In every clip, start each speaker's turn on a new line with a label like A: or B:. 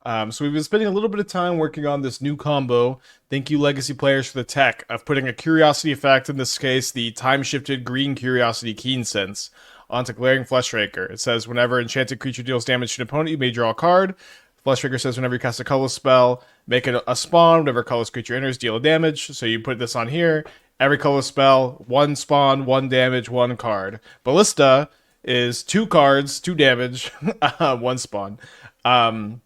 A: So we've been spending a little bit of time working on this new combo. Thank you, Legacy players, for the tech of putting a Curiosity effect, in this case, the time-shifted green Curiosity Keensense, onto Glaring Fleshraker. It says, whenever enchanted creature deals damage to an opponent, you may draw a card. Fleshraker says, whenever you cast a colorless spell, make it a spawn. Whenever a colorless creature enters, deal damage. So you put this on here. Every colorless spell, 1 spawn, 1 damage, 1 card. Ballista is 2 cards, 2 damage, 1 spawn. And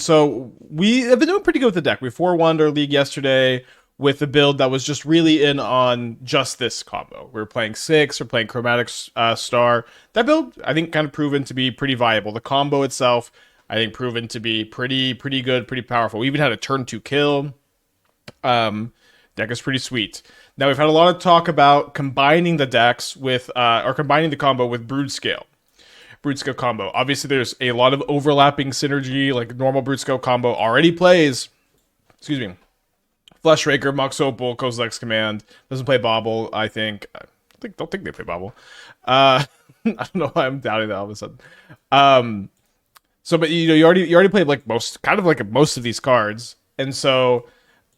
A: so we have been doing pretty good with the deck. We 4-1'd our league yesterday with a build that was just really in on just this combo. We were playing 6, we're playing Chromatic Star. That build, I think, kind of proven to be pretty viable. The combo itself, I think, proven to be pretty good, pretty powerful. We even had a turn 2 kill. Deck is pretty sweet. Now, we've had a lot of talk about combining the decks with, or combining the combo with Broodscale combo. Obviously, there's a lot of overlapping synergy, like normal Broodscale combo already plays, Fleshraker, Mox Opal, Kozilek's Command. Doesn't play Bauble, I think. Don't think they play Bauble. I don't know why I'm doubting that all of a sudden. But you already played like most of these cards. And so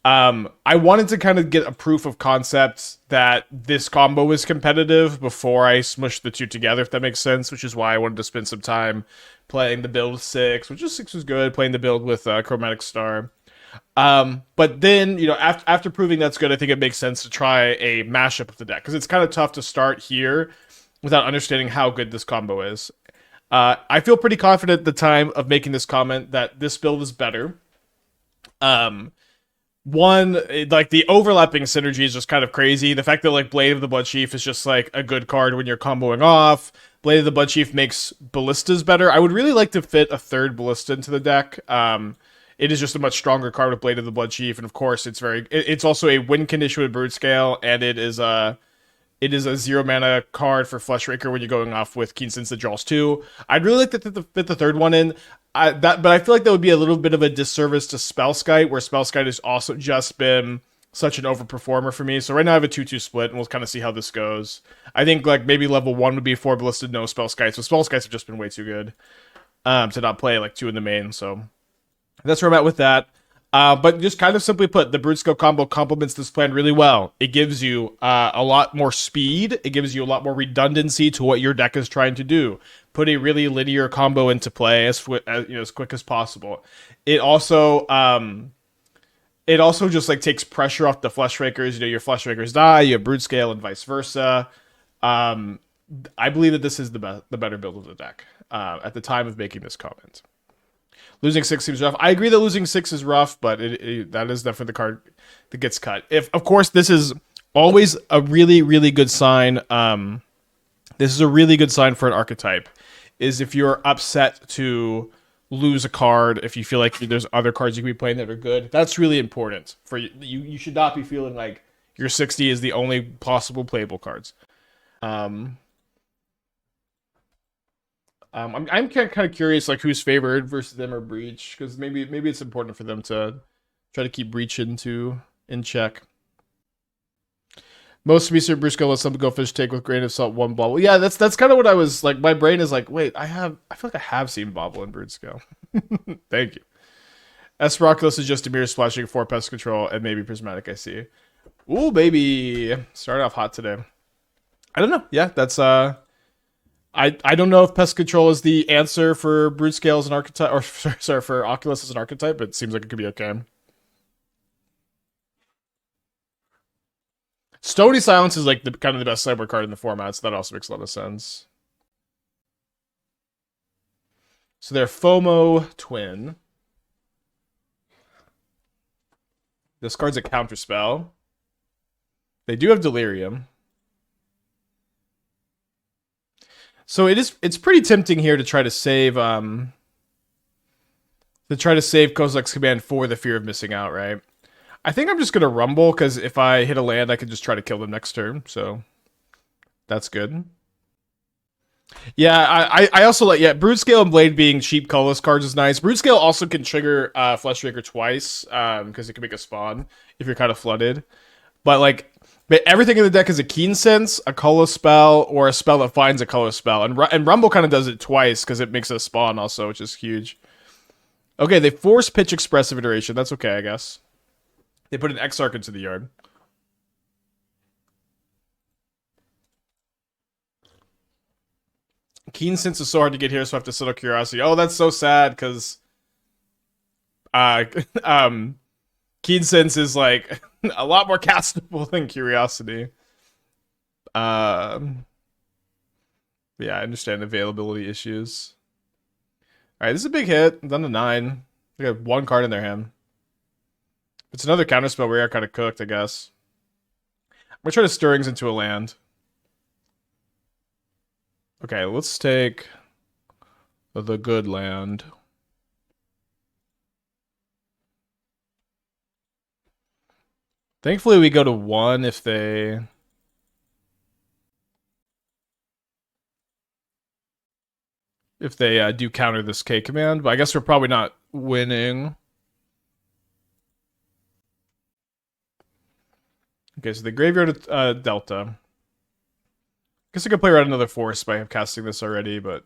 A: I wanted to kind of get a proof of concept that this combo is competitive before I smush the two together, if that makes sense, which is why I wanted to spend some time playing the build with 6, which is 6 was good, playing the build with Chromatic Star. But then, after proving that's good, I think it makes sense to try a mashup of the deck, because it's kind of tough to start here without understanding how good this combo is. I feel pretty confident at the time of making this comment that this build is better. One, like, the overlapping synergy is just kind of crazy. The fact that, like, Blade of the Bloodchief is just, like, a good card when you're comboing off. Blade of the Bloodchief makes ballistas better. I would really like to fit a 3rd ballista into the deck. It is just a much stronger card with Blade of the Bloodchief, and of course, it's also a win condition with Broodscale, and it is a 0 mana card for Fleshraker when you're going off with Keensense that draws 2. I'd really like to fit the 3rd one in. But I feel like that would be a little bit of a disservice to Spellskite, where Spellskite has also just been such an overperformer for me. So right now I have a 2-2 split, and we'll kind of see how this goes. I think like maybe level 1 would be 4 Ballista, no Spellskites. So Spellskites have just been way too good to not play like 2 in the main. So that's where I'm at with that. But just kind of simply put, the Broodscale combo complements this plan really well. It gives you a lot more speed. It gives you a lot more redundancy to what your deck is trying to do. Put a really linear combo into play as quick as possible. It also just like takes pressure off the Fleshrakers. Your Fleshrakers die. You have Broodscale and vice versa. I believe that this is the better build of the deck at the time of making this comment. Losing 6 seems rough. I agree that losing 6 is rough, but that is definitely the card that gets cut. Of course, this is always a really, really good sign. This is a really good sign for an archetype, is if you're upset to lose a card, if you feel like there's other cards you can be playing that are good. That's really important. For you. You should not be feeling like your 60 is the only possible playable cards. I'm kind of curious, like, who's favored versus them or Breach, because maybe it's important for them to try to keep Breach in check. Most research Broodscale let some go fish take with grain of salt 1 Bauble. Yeah, that's kind of what I was like. My brain is like, wait, I feel like I have seen Bauble in Broodscale. Thank you. Esperoculus is just a mere splashing 4 pest control and maybe Prismatic. I see. Ooh, baby, started off hot today. I don't know. Yeah, that's I don't know if pest control is the answer for Broodscale as an archetype, or sorry, for Oculus as an archetype, but it seems like it could be okay. Stony Silence is like kind of the best sideboard card in the format, so that also makes a lot of sense. So they're FOMO Twin. This card's a counterspell. They do have Delirium. So it's pretty tempting here to try to save Kozilek's Command for the fear of missing out, right? I think I'm just gonna Rumble, because if I hit a land, I can just try to kill them next turn, so that's good. Yeah, I also like, Broodscale and Blade being cheap colorless cards is nice. Broodscale also can trigger Fleshraker twice, because it can make a spawn if you're kind of flooded. But everything in the deck is a Keensense, a colorless spell, or a spell that finds a colorless spell. And Rumble kind of does it twice, because it makes a spawn also, which is huge. Okay, they force pitch expressive iteration. That's okay, I guess. They put an Exarch into the yard. Keensense is so hard to get here, so I have to settle Curiosity. Oh, that's so sad, because uh, um, Keensense is like a lot more castable than Curiosity. Yeah, I understand availability issues. All right, this is a big hit. I'm down to 9. They got 1 card in their hand. If it's another counterspell, we are kind of cooked, I guess. I'm gonna try to Stirrings into a land. Okay, let's take the good land. Thankfully, we go to 1 if they... do counter this K command, but I guess we're probably not winning. Okay, so the graveyard Delta. Guess I could play around another Force by casting this already, but...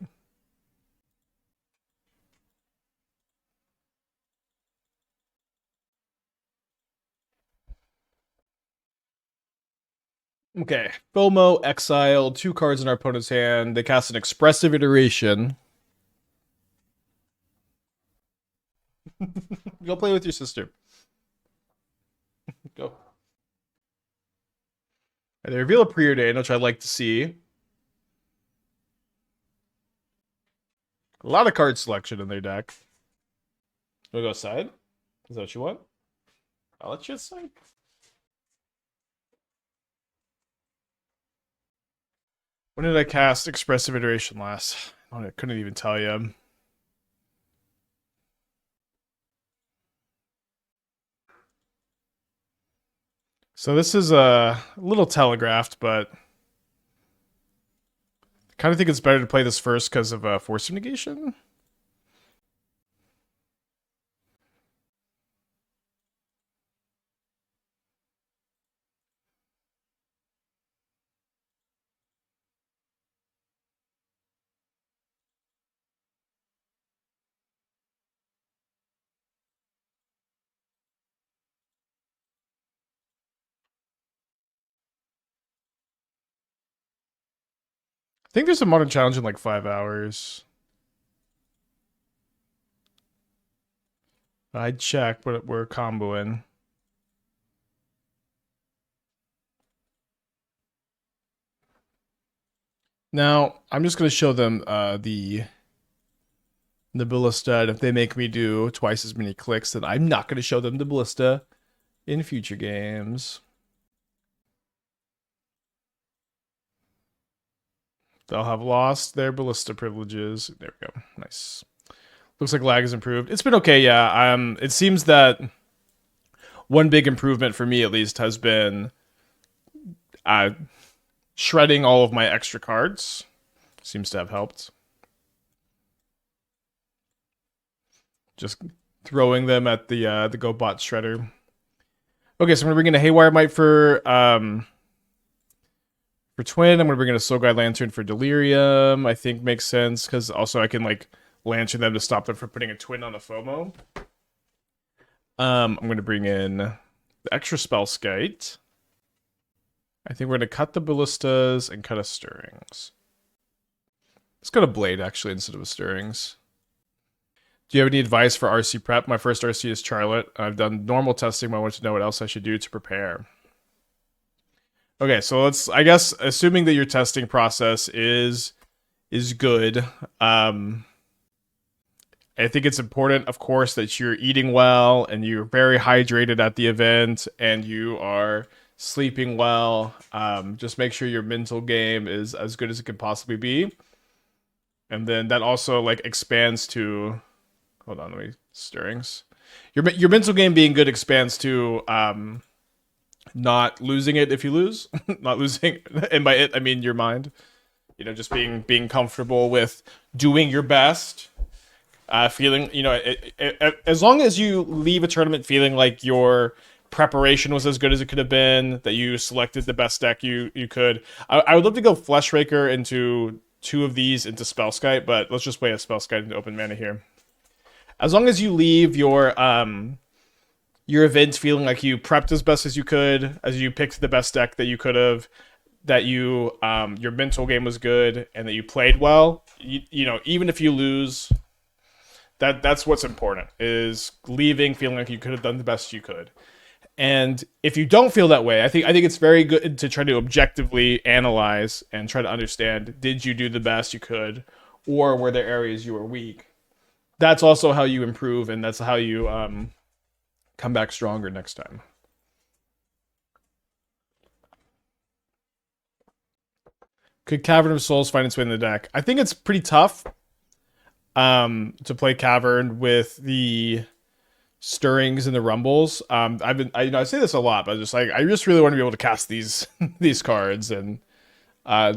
A: Okay, FOMO, Exile, 2 cards in our opponent's hand. They cast an Expressive Iteration. Go play with your sister. Go. And they reveal a Preordain, which I'd like to see. A lot of card selection in their deck. We'll go side. Is that what you want? I'll let you decide. When did I cast Expressive Iteration last? I couldn't even tell you. So this is a little telegraphed, but I kind of think it's better to play this first because of Force of Negation. I think there's a modern challenge in like 5 hours. I'd check, but we're comboing. Now, I'm just going to show them the Ballista, and if they make me do twice as many clicks, then I'm not going to show them the Ballista in future games. They'll have lost their Ballista privileges. There we go. Nice. Looks like lag has improved. It's been okay, yeah. It seems that one big improvement for me, at least, has been shredding all of my extra cards. Seems to have helped. Just throwing them at the GoBot shredder. Okay, so I'm gonna bring in a Haywire Mite for Twin. I'm gonna bring in a Soul Guide Lantern for Delirium. I think makes sense because also I can like lantern them to stop them from putting a Twin on the FOMO. I'm gonna bring in the extra Spellskite. I think we're gonna cut the Ballistas and cut a Stirrings. Let's go to Blade actually instead of a Stirrings. Do you have any advice for RC prep? My first RC is Charlotte. I've done normal testing, but I want to know what else I should do to prepare. Okay, so let's, I guess, assuming that your testing process is good, I think it's important, of course, that you're eating well and you're very hydrated at the event and you are sleeping well. Just make sure your mental game is as good as it can possibly be. And then that also like expands to... Hold on, let me... Stirrings. Your mental game being good expands to not losing it if you lose. Not losing... And by it, I mean your mind. You know, just being comfortable with doing your best. Feeling, you know, as long as you leave a tournament feeling like your preparation was as good as it could have been, that you selected the best deck you could. I would love to go Fleshraker into 2 of these into Spellskite, but let's just play a Spellskite into open mana here. as long as you leave your event feeling like you prepped as best as you could, as you picked the best deck that you could have, that you your mental game was good, and that you played well. You know, even if you lose, that's what's important, is leaving feeling like you could have done the best you could. And if you don't feel that way, I think it's very good to try to objectively analyze and try to understand, did you do the best you could, or were there areas you were weak? That's also how you improve, and that's how you come back stronger next time. Could Cavern of Souls find its way in the deck? I think it's pretty tough to play Cavern with the stirrings and the rumbles. I say this a lot, but I just really want to be able to cast these these cards, and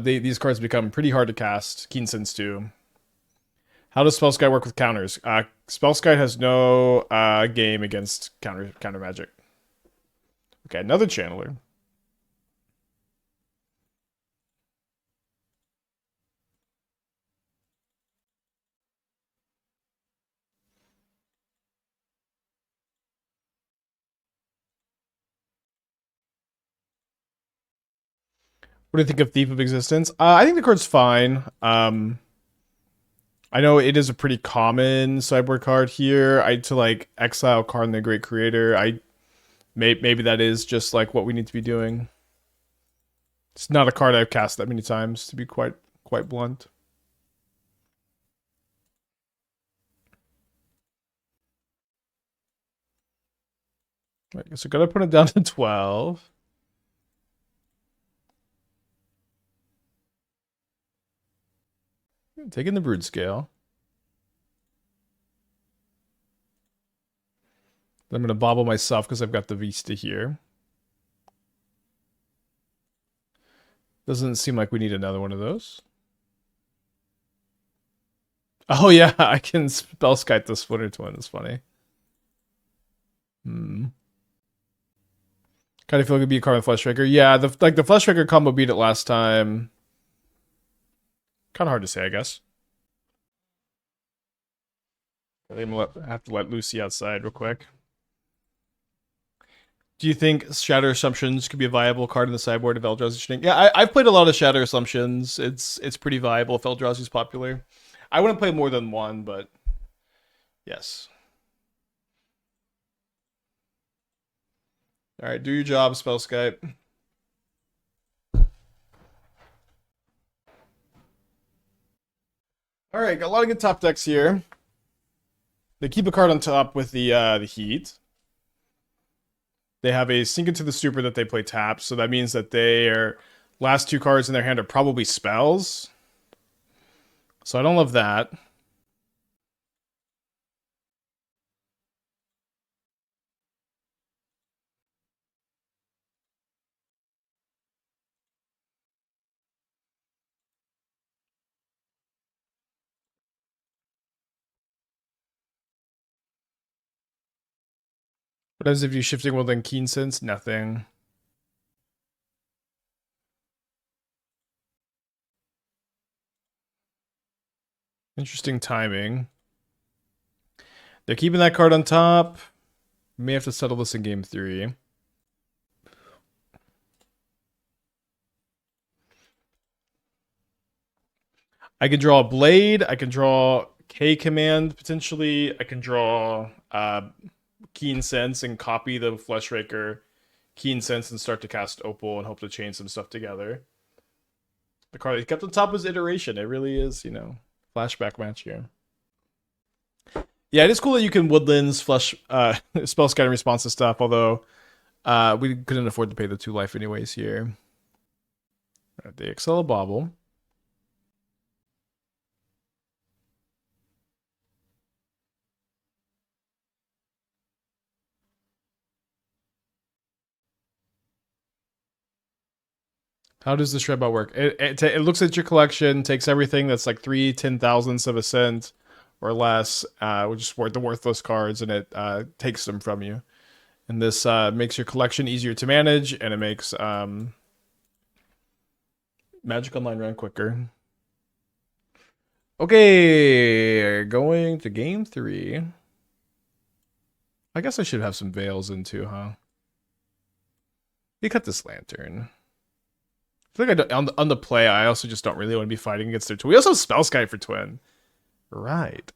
A: these cards become pretty hard to cast. Keensense too. How does Spellskite work with counters? Spellskite has no game against counter magic. Okay, another channeler. What do you think of Thief of Existence? I think the card's fine. I know it is a pretty common sideboard card here. To like exile Karn the Great Creator. Maybe that is just like what we need to be doing. It's not a card I've cast that many times, to be quite blunt. Right, so gotta put it down to 12. Taking the Broodscale. I'm going to bauble myself because I've got the Vista here. Doesn't seem like we need another one of those. Oh yeah, I can Spellskite the Splinter Twin. That's funny. Kind of feel like it'd be a card with Fleshraker. Yeah, the Fleshraker combo beat it last time. Kind of hard to say, I guess. I have to let Lucy outside real quick. Do you think Shatter Assumptions could be a viable card in the sideboard of Eldrazi Shifting? Yeah, I've played a lot of Shatter Assumptions. It's pretty viable if Eldrazi's popular. I wouldn't play more than one, but yes. All right, do your job, Spellskite. All right, got a lot of good top decks here. They keep a card on top with the heat. They have a Sink into the Stupor that they play tapped, so that means that their last two cards in their hand are probably spells. So I don't love that. What happens if you Shifting Woodland Keensense? Nothing. Interesting timing. They're keeping that card on top. We may have to settle this in game 3. I can draw a Blade. I can draw K Command, potentially. I can draw Keensense and copy the Fleshraker Keensense and start to cast Opal and hope to chain some stuff together. The card that kept on top was Iteration. It really is, flashback match here. Yeah, it is cool that you can Woodlands, Spellskite in response to stuff, although we couldn't afford to pay the 2 life anyways here. Right, they excel a Bauble. How does the Shredbot work? It looks at your collection, takes everything that's like 3 10,000ths of a cent or less, which is worth the worthless cards, and it takes them from you. And this makes your collection easier to manage, and it makes Magic Online run quicker. Okay, going to game 3. I guess I should have some veils in too, huh? You cut this lantern. I feel like on the play, I also just don't really want to be fighting against their twin. We also have Spellskite for twin. Right.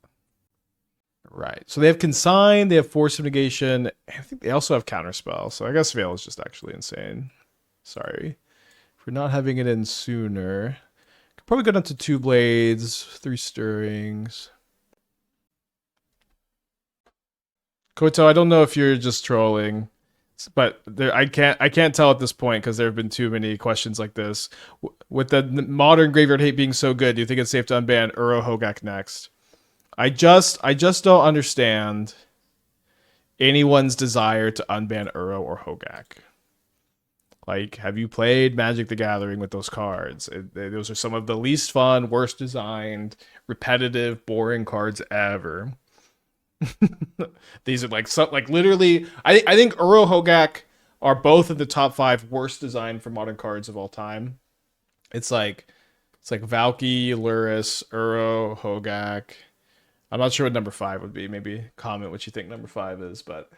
A: Right. So they have Consign, they have Force of Negation, I think they also have Counterspell. So I guess Veil is just actually insane. Sorry. For not having it in sooner. Could probably go down to 2 Blades, 3 Stirrings. Koto, I don't know if you're just trolling, but I can't tell at this point because there have been too many questions like this. With the modern graveyard hate being so good, do you think it's safe to unban Uro Hogak next? I just don't understand anyone's desire to unban Uro or Hogak. Like, have you played Magic the Gathering with those cards? Those are some of the least fun, worst designed, repetitive, boring cards ever. These are like literally. I think Uro Hogak are both in the top 5 worst designed for modern cards of all time. It's like Valky, Luris, Uro Hogak. I'm not sure what number 5 would be. Maybe comment what you think number 5 is, but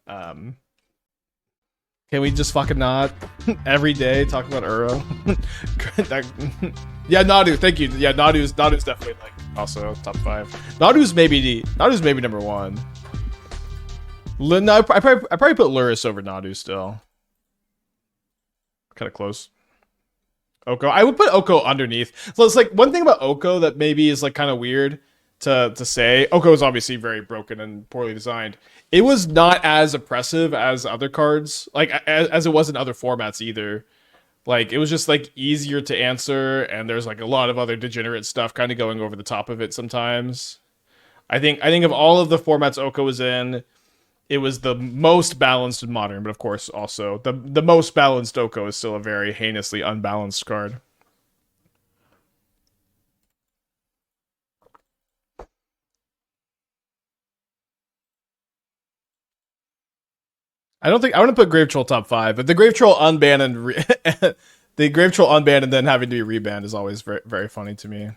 A: can we just fucking not every day talk about Uro? Yeah, Nadu, thank you. Yeah, Nadu's definitely like also top 5. Nadu's maybe number 1. No, I probably put Luris over Nadu still. Kind of close. Oko, I would put Oko underneath. So it's like one thing about Oko that maybe is like kind of weird to say. Oko is obviously very broken and poorly designed. It was not as oppressive as other cards, like as it was in other formats either. Like it was just like easier to answer, and there's like a lot of other degenerate stuff kind of going over the top of it sometimes. I think of all of the formats Oko was in, it was the most balanced in modern, but of course also the most balanced Oko is still a very heinously unbalanced card. I don't think I want to put Grave Troll top 5, but the Grave Troll unban and the Grave Troll unban and then having to be rebanned is always very, very funny to me.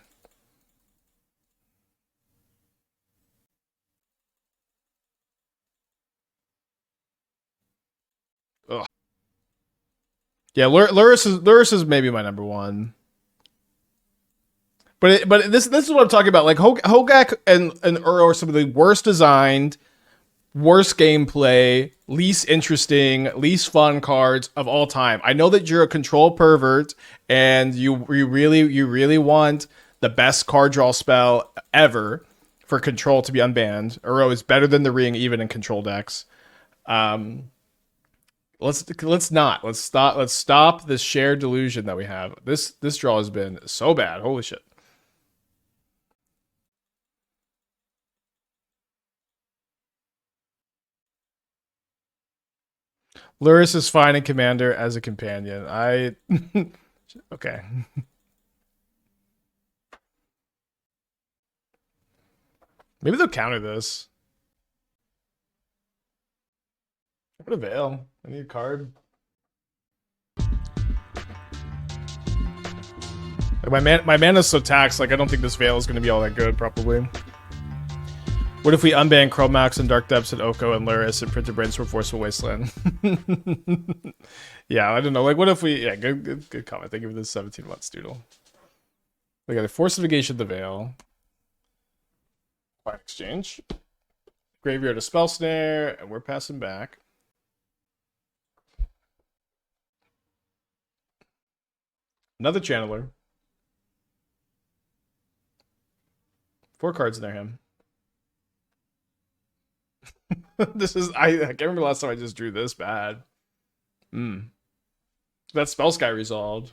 A: Ugh. Yeah, Luris is maybe my number 1. But this is what I'm talking about. Like Hogak and Uro are some of the worst designed, worst gameplay, least interesting, least fun cards of all time. I know that you're a control pervert and you really want the best card draw spell ever for control to be unbanned. Uro is better than the ring even in control decks. Let's stop this shared delusion that we have. This draw has been so bad. Holy shit. Luris is fine in Commander as a companion. Okay. Maybe they'll counter this. What a Veil. I need a card. Like my mana's so taxed, like I don't think this Veil is gonna be all that good, probably. What if we unban Chromax and Dark Depths and Oko and Luris and Printed Brainstorm Forceful Wasteland? Yeah, I don't know. Like, what if we... Yeah, good comment. Thank you for this 17 months, Doodle. We got a Force of Negation, the Veil. Fine Exchange. Graveyard a Spell Snare, and we're passing back. Another Channeler. 4 cards in their hand. This is I can't remember the last time I just drew this bad. That Spellskite resolved.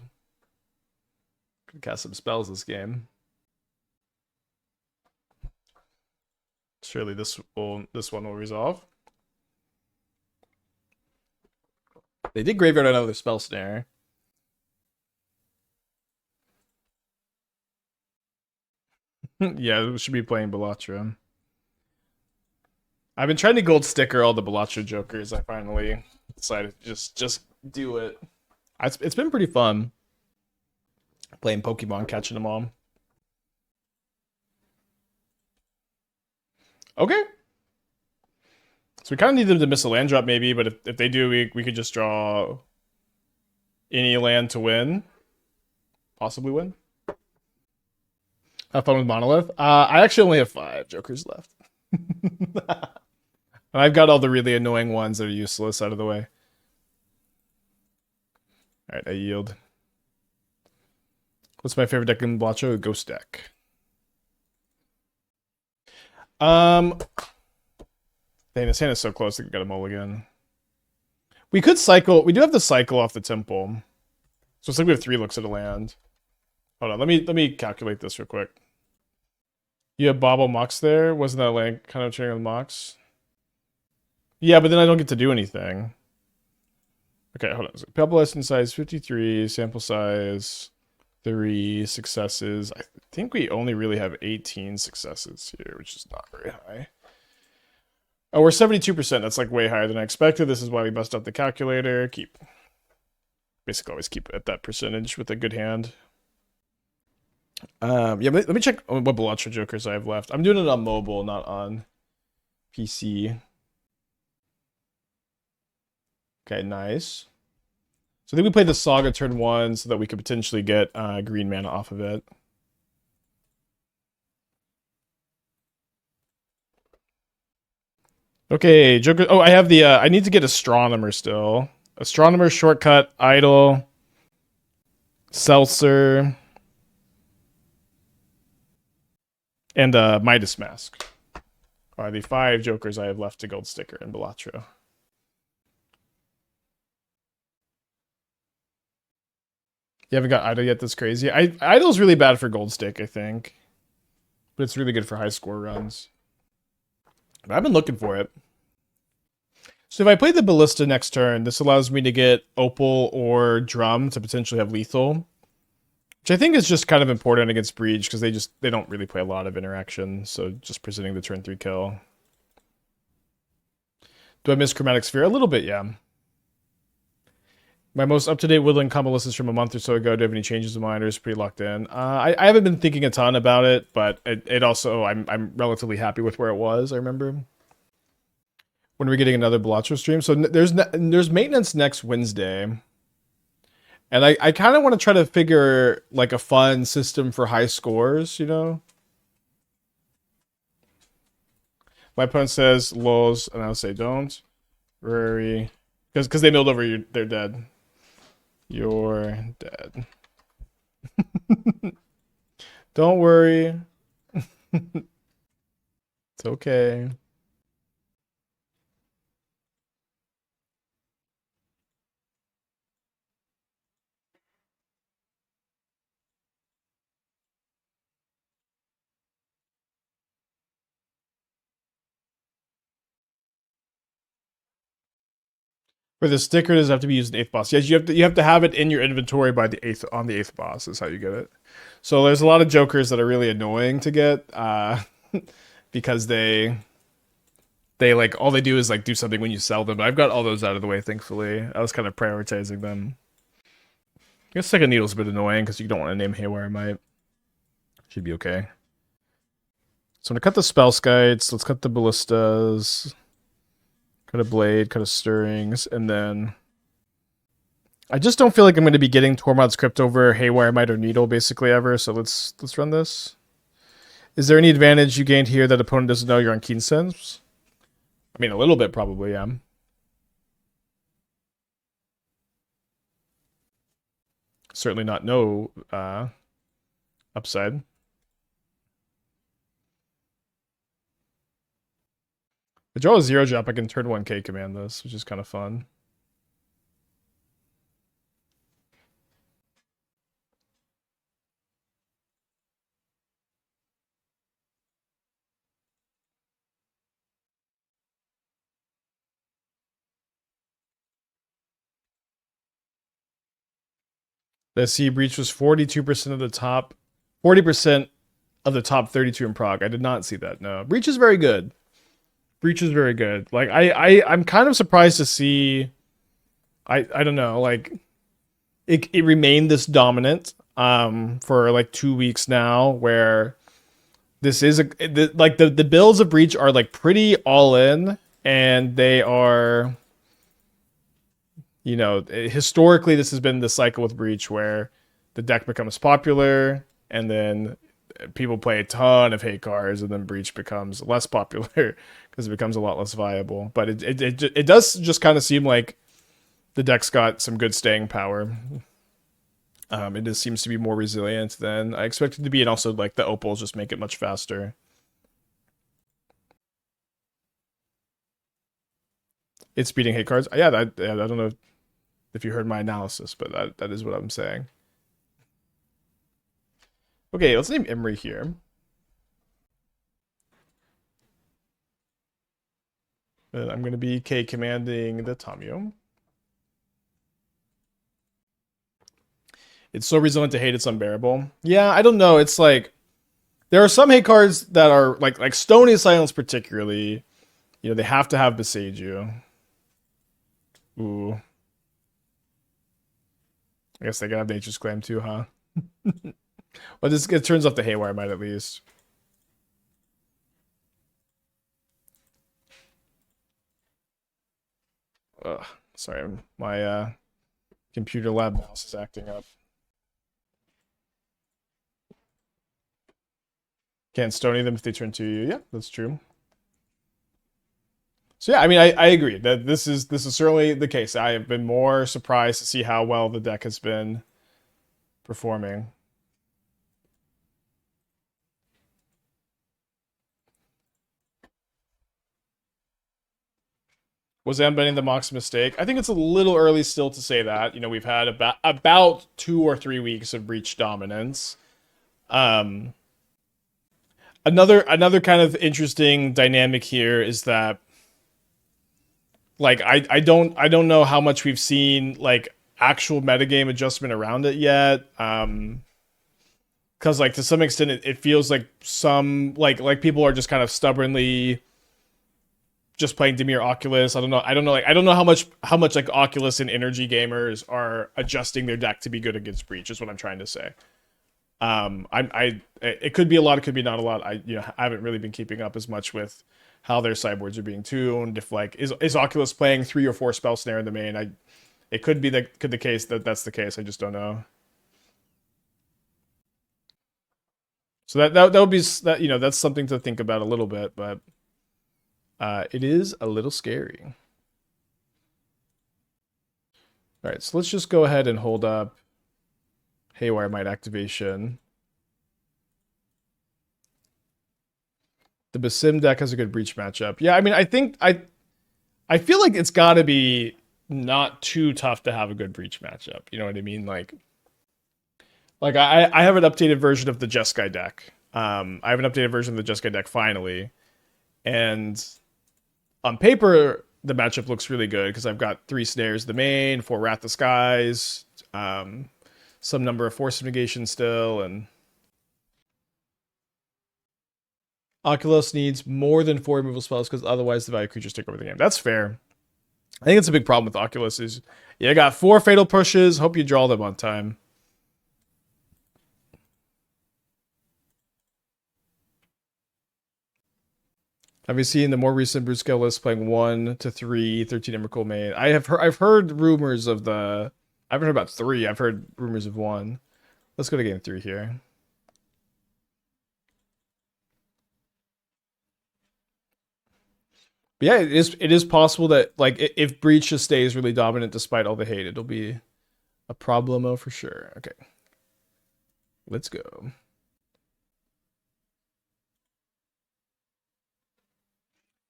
A: Could cast some spells this game. Surely this one will resolve. They did graveyard another Spell Snare. Yeah, we should be playing Bellatra. I've been trying to gold sticker all the Bellatra Jokers. I finally decided to just do it. It's been pretty fun playing Pokemon, catching them all. Okay. So we kind of need them to miss a land drop maybe, but if they do, we could just draw any land to win. Possibly win. Have fun with Monolith. I actually only have 5 jokers left. And I've got all the really annoying ones that are useless out of the way. Alright, I yield. What's my favorite deck in Blacho? Ghost deck. Dang, this hand is so close that we got a mulligan. We could cycle. We do have to cycle off the temple. So it's like we have 3 looks at a land. Hold on, let me calculate this real quick. You have Bauble Mox there? Wasn't that like kind of cheering on Mox? Yeah, but then I don't get to do anything. Okay, hold on. Pebble essence size 53, sample size 3 successes. I think we only really have 18 successes here, which is not very high. Oh, we're 72%. That's like way higher than I expected. This is why we bust out the calculator. Basically always keep at that percentage with a good hand. Yeah, let me check what Balacha jokers I have left. I'm doing it on mobile, not on PC. Okay, nice. So I think we played the Saga turn 1 so that we could potentially get green mana off of it. Okay, Joker. Oh, I have the. I need to get Astronomer still. Astronomer, Shortcut, Idol, Seltzer, and Midas Mask are the 5 jokers I have left to Gold Sticker in Balatro. You haven't got Idol yet? That's crazy. Idol's really bad for Gold Stick, I think. But it's really good for high score runs. But I've been looking for it. So if I play the Ballista next turn, this allows me to get Opal or Drum to potentially have lethal. Which I think is just kind of important against Breach, because they don't really play a lot of interaction. So just presenting the turn 3 kill. Do I miss Chromatic Sphere? A little bit, yeah. My most up-to-date Woodland combo list is from a month or so ago. Do you have any changes in mind, or is it pretty locked in? I haven't been thinking a ton about it, but it also, I'm relatively happy with where it was, I remember. When are we getting another Balatro stream? So there's maintenance next Wednesday. And I kind of want to try to figure like a fun system for high scores, you know? My opponent says lols, and I'll say don't worry. Because they milled over they're dead. You're dead. Don't worry. It's okay. For the sticker, does it have to be used in 8th boss? Yes, you have to have it in your inventory by the 8th boss is how you get it. So there's a lot of jokers that are really annoying to get because they like all they do is like do something when you sell them. But I've got all those out of the way, thankfully. I was kind of prioritizing them. I guess Second Needle's a bit annoying because you don't want to name Haywire Mite. Should be okay. So I'm gonna cut the Spellskites. Let's cut the Ballistas. Cut a Blade, cut a Stirrings, and then I just don't feel like I'm going to be getting Tormod's Crypt over Haywire Mite or Needle basically ever, so let's run this. Is there any advantage you gained here that opponent doesn't know you're on Keensense? I mean, a little bit probably, yeah. Certainly not no upside. If I draw a 0-drop, I can turn 1k command this, which is kind of fun. The SC Breach was 42% of the top, 40% of the top 32 in Prague. I did not see that, no. Breach is very good. Breach is very good. Like I'm kind of surprised to see. I don't know. Like it remained this dominant for like 2 weeks now, where this is like the builds of Breach are like pretty all in, and they are, you know, historically this has been the cycle with Breach where the deck becomes popular and then people play a ton of hate cards and then Breach becomes less popular because it becomes a lot less viable. But it does just kind of seem like the deck's got some good staying power. It just seems to be more resilient than I expected to be, and also like the opals just make it much faster. It's beating hate cards. Yeah, I don't know if you heard my analysis, but that is what I'm saying. Okay, let's name Imri here. And I'm going to be K commanding the Tamiyo. It's so resilient to hate, it's unbearable. Yeah, I don't know. It's like there are some hate cards that are like Stony Silence particularly. You know, they have to have Boseiju. Ooh. I guess they gotta have Nature's Claim too, huh? Well, it turns off the Haywire Mite at least. Ugh, sorry, my computer lab mouse is acting up. Can't stony them if they turn to you. Yeah, that's true. So yeah, I mean, I agree that this is certainly the case. I have been more surprised to see how well the deck has been performing. Was unbending the Mox a mistake? I think it's a little early still to say that. You know, we've had about 2 or 3 weeks of Breach dominance. Another kind of interesting dynamic here is that, like, I don't know how much we've seen like actual metagame adjustment around it yet. Because like to some extent it feels like some like people are just kind of stubbornly just playing Dimir Oculus. I don't know how much like Oculus and energy gamers are adjusting their deck to be good against Breach, is what I'm trying to say. It could be a lot, it could be not a lot. I haven't really been keeping up as much with how their sideboards are being tuned. If like is Oculus playing 3 or 4 spell snare in the main? It could be the case that's the case. I just don't know. So that would be that, you know, that's something to think about a little bit, but it is a little scary. All right, so let's just go ahead and hold up Haywire Mite activation. The Basim deck has a good Breach matchup. Yeah, I mean, I feel like it's got to be not too tough to have a good Breach matchup. You know what I mean? Like I have an updated version of the Jeskai deck. I have an updated version of the Jeskai deck finally, and on paper the matchup looks really good because I've got 3 snares in the main, 4 Wrath of Skies, some number of Force of Negation still, and Oculus needs more than 4 removal spells because otherwise the value creatures take over the game. That's fair. I think it's a big problem with Oculus is you got 4 fatal pushes, hope you draw them on time. Have you seen the more recent Broodscale list playing 1 to 3, 13 Emrakul main? I've heard rumors of the. I haven't heard about 3. I've heard rumors of 1. Let's go to game 3 here. But yeah, it is possible that like if Breach just stays really dominant despite all the hate, it'll be a problemo for sure. Okay, let's go.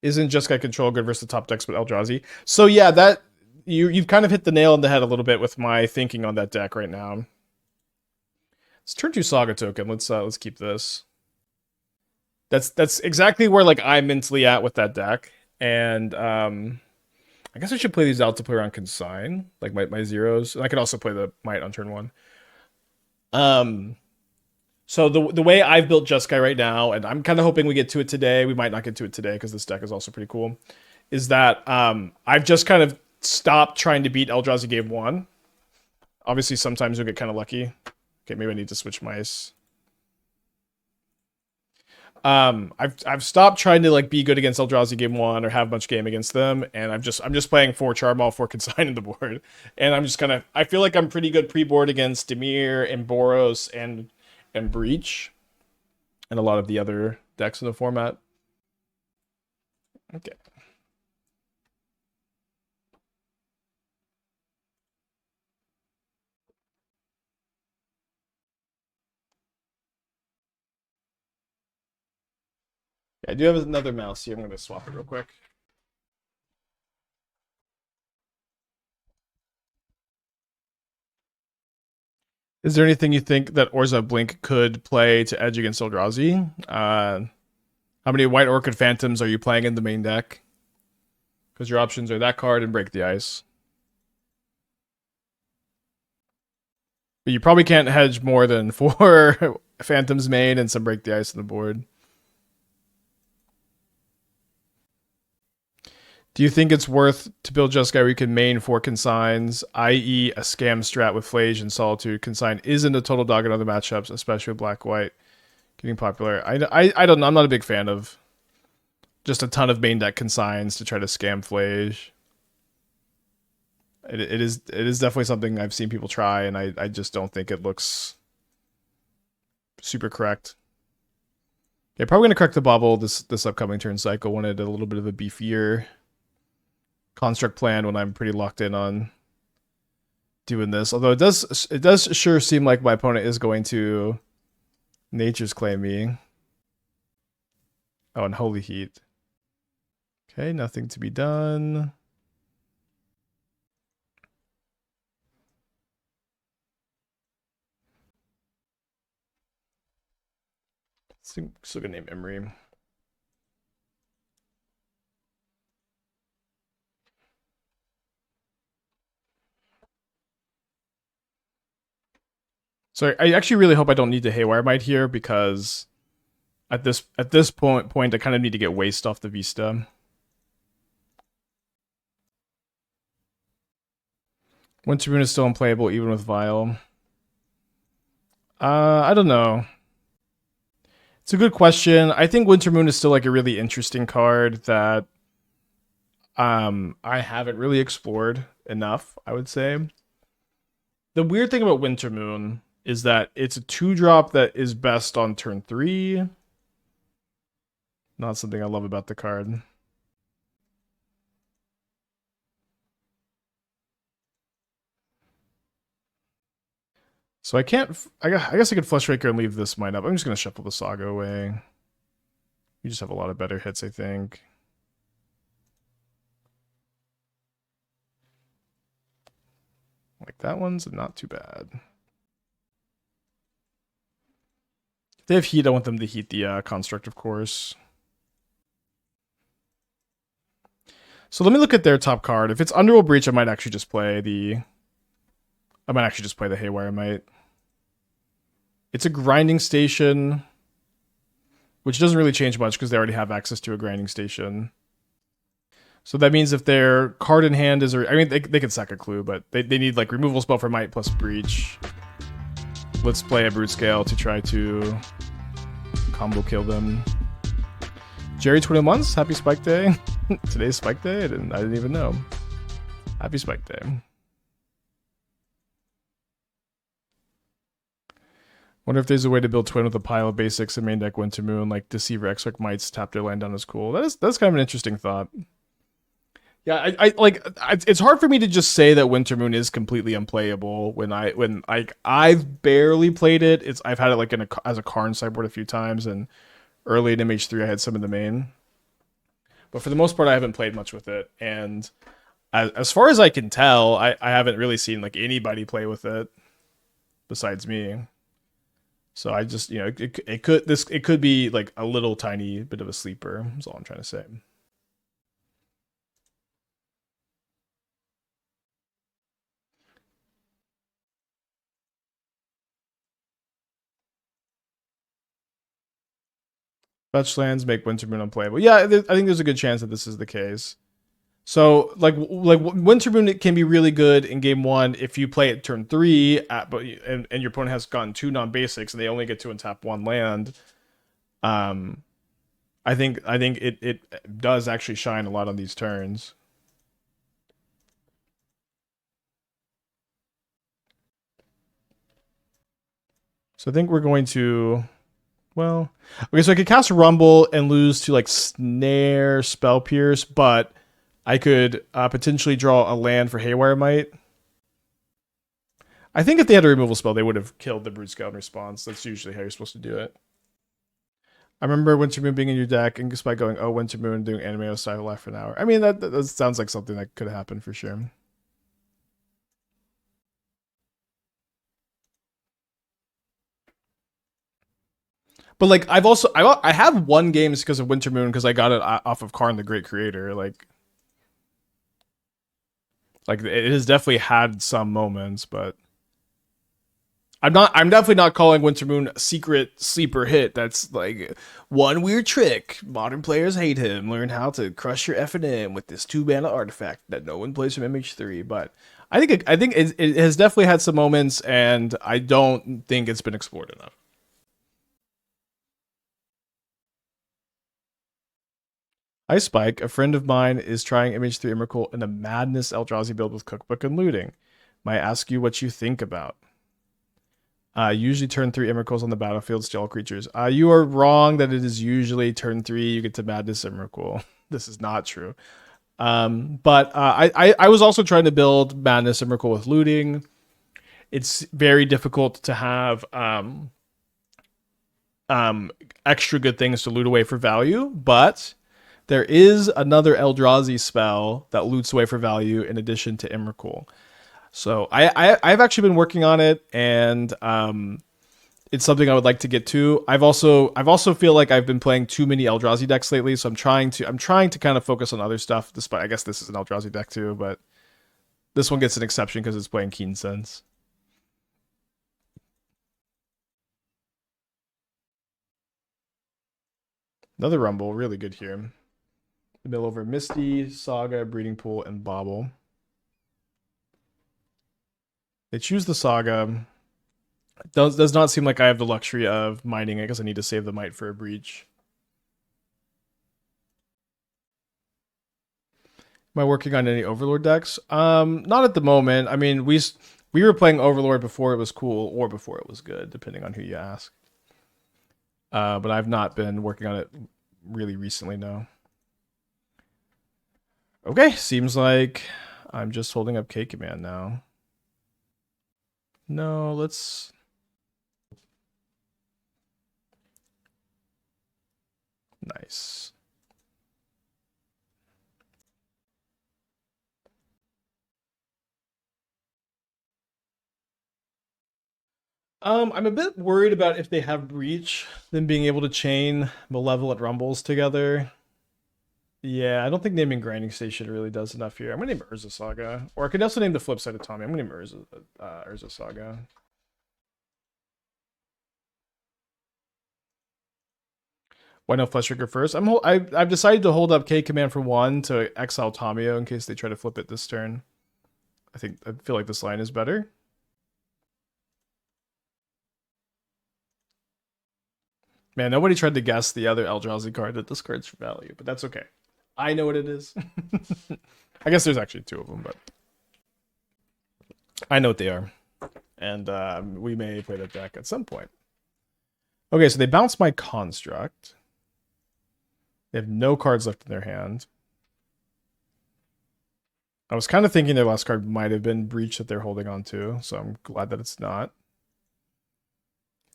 A: Isn't Jeskai Control good versus the top decks with Eldrazi? So yeah, that you've kind of hit the nail on the head a little bit with my thinking on that deck right now. Let's turn to Saga token. Let's keep this. That's exactly where like I'm mentally at with that deck, and I guess I should play these out to play around Consign, like my zeros, and I could also play the Mite on turn 1. So the way I've built Jeskai right now, and I'm kind of hoping we get to it today. We might not get to it today because this deck is also pretty cool. Is that I've just kind of stopped trying to beat Eldrazi game 1. Obviously, sometimes you'll get kind of lucky. Okay, maybe I need to switch mice. I've stopped trying to like be good against Eldrazi game one or have much game against them, and I'm just playing for Charmal for Consign in the board, and I'm just I feel like I'm pretty good pre-board against Dimir and Boros and Breach, and a lot of the other decks in the format. Okay. I do have another mouse here. I'm going to swap it real quick. Is there anything you think that Urza Blink could play to edge against Eldrazi? How many White Orchid Phantoms are you playing in the main deck? Because your options are that card and Break the Ice. But you probably can't hedge more than 4 Phantoms main and some Break the Ice on the board. Do you think it's worth to build Jeskai where you can main 4 consigns, i.e. a scam strat with Flage and Solitude? Consign isn't a total dog in other matchups, especially with Black-White getting popular. I don't know. I'm not a big fan of just a ton of main deck consigns to try to scam Flage. It is definitely something I've seen people try, and I just don't think it looks super correct. Yeah, probably going to correct the Bauble this upcoming turn cycle. Wanted a little bit of a beefier construct plan when I'm pretty locked in on doing this. Although it does sure seem like my opponent is going to Nature's Claim me. Oh, and Holy Heat. Okay, nothing to be done. Still gonna name Emery. So I actually really hope I don't need to Haywire Mite here, because at this point I kind of need to get waste off the Vista. Winter Moon is still unplayable even with Vile. I don't know. It's a good question. I think Winter Moon is still like a really interesting card that I haven't really explored enough, I would say. The weird thing about Winter Moon is that it's a 2-drop that is best on turn 3. Not something I love about the card. So I can't... I guess I could Fleshraker and leave this mine up. I'm just going to shuffle the Saga away. You just have a lot of better hits, I think. Like, that one's not too bad. If they have heat, I want them to heat the construct, of course. So let me look at their top card. If it's Underworld Breach, I might actually just play the... Haywire Mite. It's a grinding station, which doesn't really change much because they already have access to a grinding station. So that means if their card in hand is... I mean, they can sack a clue, but they need like removal spell for Mite plus Breach. Let's play a Broodscale to try to combo kill them. Jerry 21 months, happy Spike Day. Today's Spike Day? I didn't even know. Happy Spike Day. Wonder if there's a way to build Twin with a pile of basics and main deck Winter Moon, like Deceiver, Exarch Mites, tap their land down is cool. That's kind of an interesting thought. Yeah, it's hard for me to just say that Winter Moon is completely unplayable when I've barely played it. I've had it like as a Karn sideboard a few times, and early in MH3 I had some in the main. But for the most part I haven't played much with it, and as far as I can tell, I haven't really seen like anybody play with it besides me. So I just, it could be like a little tiny bit of a sleeper. That's all I'm trying to say. Fetch lands make Winter Moon unplayable. Yeah, I think there's a good chance that this is the case. So like Winter Moon, it can be really good in game 1 if you play it turn 3 and your opponent has gotten 2 non-basics and they only get to untap 1 land. I think it does actually shine a lot on these turns. So I think we're going to, well, okay, so I could cast Rumble and lose to like Snare, Spell Pierce, but I could potentially draw a land for Haywire Mite. I think if they had a removal spell, they would have killed the Broodscale in response. That's usually how you're supposed to do it. I remember Winter Moon being in your deck and just by going, oh, Winter Moon, doing anime style life for an hour. I mean, that sounds like something that could happen for sure. But like, I have won games because of Winter Moon because I got it off of Karn the Great Creator. Like it has definitely had some moments, but I'm definitely not calling Winter Moon a secret sleeper hit. That's like one weird trick. Modern players hate him. Learn how to crush your F&M with this 2-mana artifact that no one plays from MH3. But I think it has definitely had some moments, and I don't think it's been explored enough. Hi Spike, a friend of mine is trying MH3 Emrakul in a madness Eldrazi build with cookbook and looting. Might ask you what you think about. Usually turn 3 Emrakuls on the battlefield, steal creatures. You are wrong that it is usually turn 3 you get to Madness Emrakul. This is not true. But I was also trying to build Madness Emrakul with looting. It's very difficult to have extra good things to loot away for value, but there is another Eldrazi spell that loots away for value in addition to Emrakul. So I've actually been working on it, and it's something I would like to get to. I've also feel like I've been playing too many Eldrazi decks lately, so I'm trying to kind of focus on other stuff. Despite I guess this is an Eldrazi deck too, but this one gets an exception because it's playing Keensense. Another Rumble, really good here. The mill over Misty, Saga, Breeding Pool, and Bauble. They choose the Saga. Does not seem like I have the luxury of mining it because I need to save the Mite for a breach. Am I working on any Overlord decks? Not at the moment. I mean, we were playing Overlord before it was cool or before it was good, depending on who you ask. But I've not been working on it really recently, no. Okay, seems like I'm just holding up K Command now. No, let's... Nice. I'm a bit worried about if they have Breach, them being able to chain Malevolent Rumbles together. Yeah, I don't think naming Grinding Station really does enough here. I'm gonna name Urza Saga. Or I could also name the flip side of Tommy. I'm gonna name Urza Saga. Why no Fleshraker first? I've decided to hold up K Command for 1 to exile Tomio in case they try to flip it this turn. I feel like this line is better. Man, nobody tried to guess the other Eldrazi card that discards for value, but that's okay. I know what it is. I guess there's actually 2 of them, but I know what they are. And we may play that deck at some point. Okay, so they bounce my Construct. They have no cards left in their hand. I was kind of thinking their last card might have been Breach that they're holding on to, so I'm glad that it's not.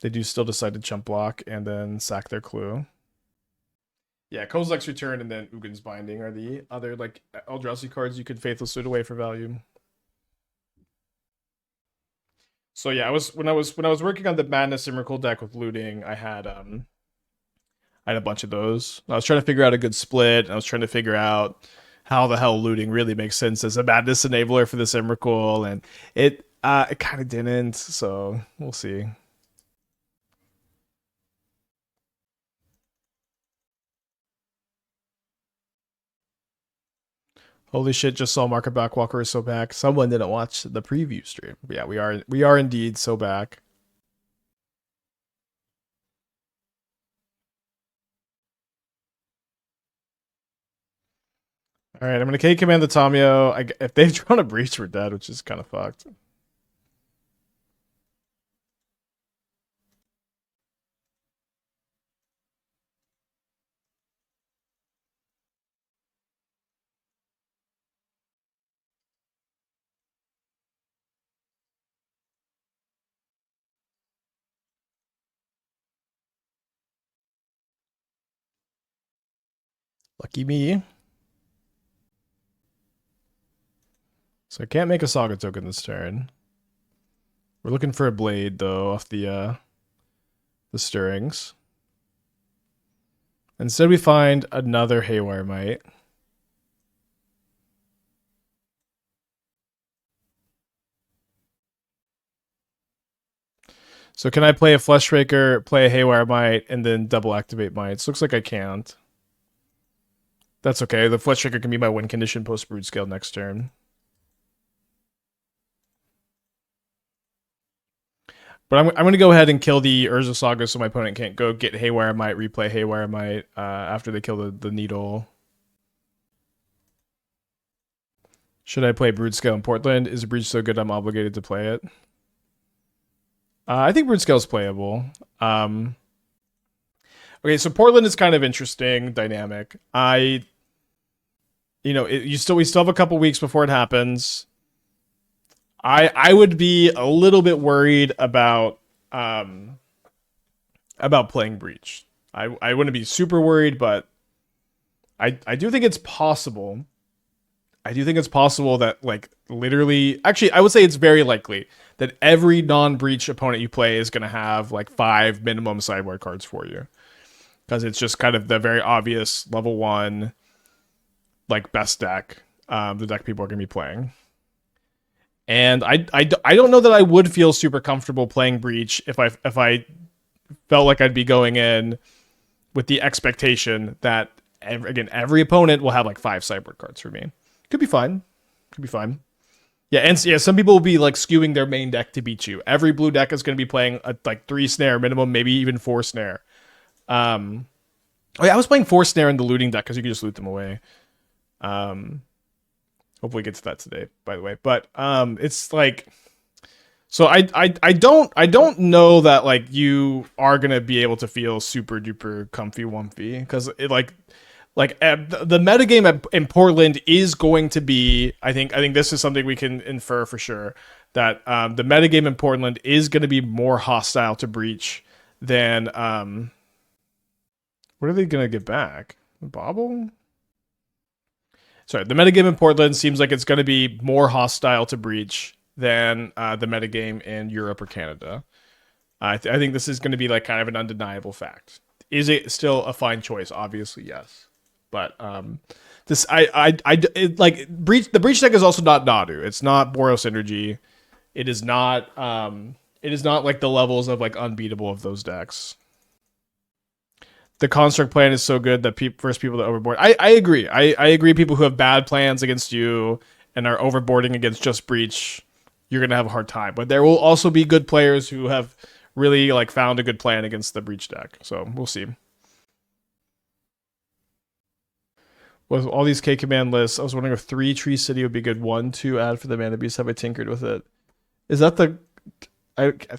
A: They do still decide to chump block and then sack their clue. Yeah, Kozilek's Return and then Ugin's Binding are the other like Eldrazi cards you could Faithless Loot away for value. So yeah, when I was working on the Madness Emrakul deck with looting, I had a bunch of those. I was trying to figure out a good split, and I was trying to figure out how the hell looting really makes sense as a Madness enabler for this Emrakul, and it kind of didn't. So we'll see. Holy shit! Just saw Market Backwalker is so back. Someone didn't watch the preview stream. But yeah, we are indeed so back. All right, I'm gonna K command the Tamio. If they've drawn a Breach, we're dead, which is kind of fucked. Lucky me. So I can't make a Saga token this turn. We're looking for a blade though off the stirrings. Instead we find another Haywire Mite. So can I play a Fleshraker, play a Haywire Mite, and then double activate Mites? Looks like I can't. That's okay. The Fleshraker can be my win condition post Broodscale next turn. But I'm going to go ahead and kill the Urza Saga so my opponent can't go get Haywire Mite, replay Haywire Mite after they kill the Needle. Should I play Broodscale in Portland? Is Breach so good I'm obligated to play it? I think Broodscale is playable. Okay, so Portland is kind of interesting dynamic. We still have a couple weeks before it happens. I would be a little bit worried about playing Breach. I wouldn't be super worried, but I do think it's possible. I do think it's possible that, like, literally... Actually, I would say it's very likely that every non-Breach opponent you play is going to have, like, 5 minimum sideboard cards for you. Because it's just kind of the very obvious level 1, like, best deck. The deck people are going to be playing. And I don't know that I would feel super comfortable playing Breach if I felt like I'd be going in with the expectation that, every opponent will have, like, 5 sideboard cards for me. Could be fine. Yeah, and yeah, some people will be like skewing their main deck to beat you. Every blue deck is going to be playing like 3 snare minimum, maybe even 4 snare. Oh yeah, I was playing 4 snare in the looting deck because you could just loot them away. Hopefully get to that today, by the way. But it's like, so I don't know that like you are gonna be able to feel super duper comfy wumpy because it like the metagame in Portland is going to be, I think this is something we can infer for sure, that the metagame in Portland is going to be more hostile to Breach than, what are they going to get back? Bauble? Sorry, the metagame in Portland seems like it's going to be more hostile to Breach than the metagame in Europe or Canada. I think this is going to be like kind of an undeniable fact. Is it still a fine choice? Obviously, yes. But this like Breach. The Breach deck is also not Nadu. It's not Boros Energy. It is not. It is not like the levels of like unbeatable of those decks. The construct plan is so good that first people to overboard. I agree. I agree. People who have bad plans against you and are overboarding against just Breach, you're gonna have a hard time. But there will also be good players who have really like found a good plan against the Breach deck. So we'll see. With all these K command lists, I was wondering if 3 Tree City would be good 1 to add for the mana beast. Have I tinkered with it? Is that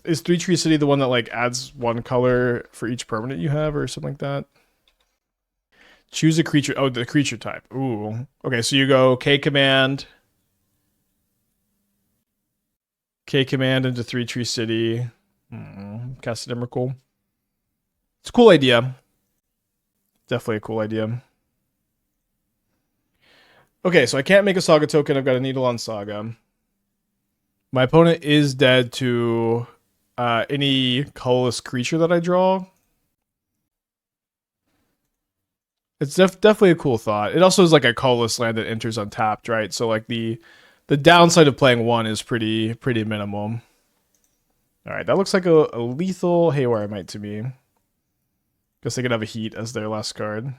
A: is 3 Tree City the one that like adds 1 color for each permanent you have or something like that? Choose a creature. Oh, the creature type. Ooh. Okay, so you go K command into 3 Tree City. Cast it Emrakul. It's a cool idea. Definitely a cool idea. Okay, so I can't make a Saga token. I've got a Needle on Saga. My opponent is dead to any colorless creature that I draw. It's definitely a cool thought. It also is like a colorless land that enters untapped, right? So like the downside of playing 1 is pretty minimal. All right, that looks like a lethal Haywire Mite to me. Guess they could have a Heat as their last card.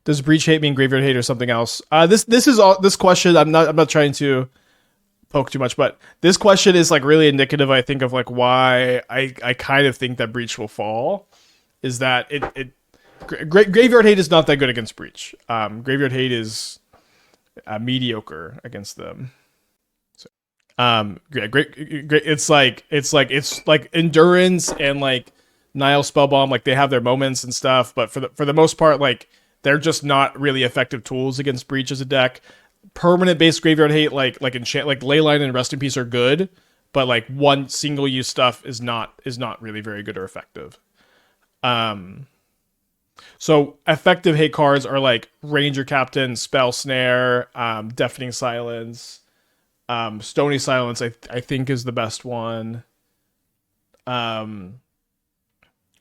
A: Does Breach hate mean Graveyard hate or something else? This question. I'm not trying to poke too much, but this question is like really indicative, I think, of like why I kind of think that Breach will fall. Is that Graveyard hate is not that good against Breach. Graveyard hate is mediocre against them. So, great. It's like endurance and like Nile Spellbomb, like they have their moments and stuff, but for the most part, like they're just not really effective tools against Breach as a deck. Permanent base graveyard hate, like enchant, like Leyline and Rest in Peace are good, but like one single use stuff is not really very good or effective. So effective hate cards are like Ranger Captain, Spell Snare, Deafening Silence, Stony Silence. I think is the best one.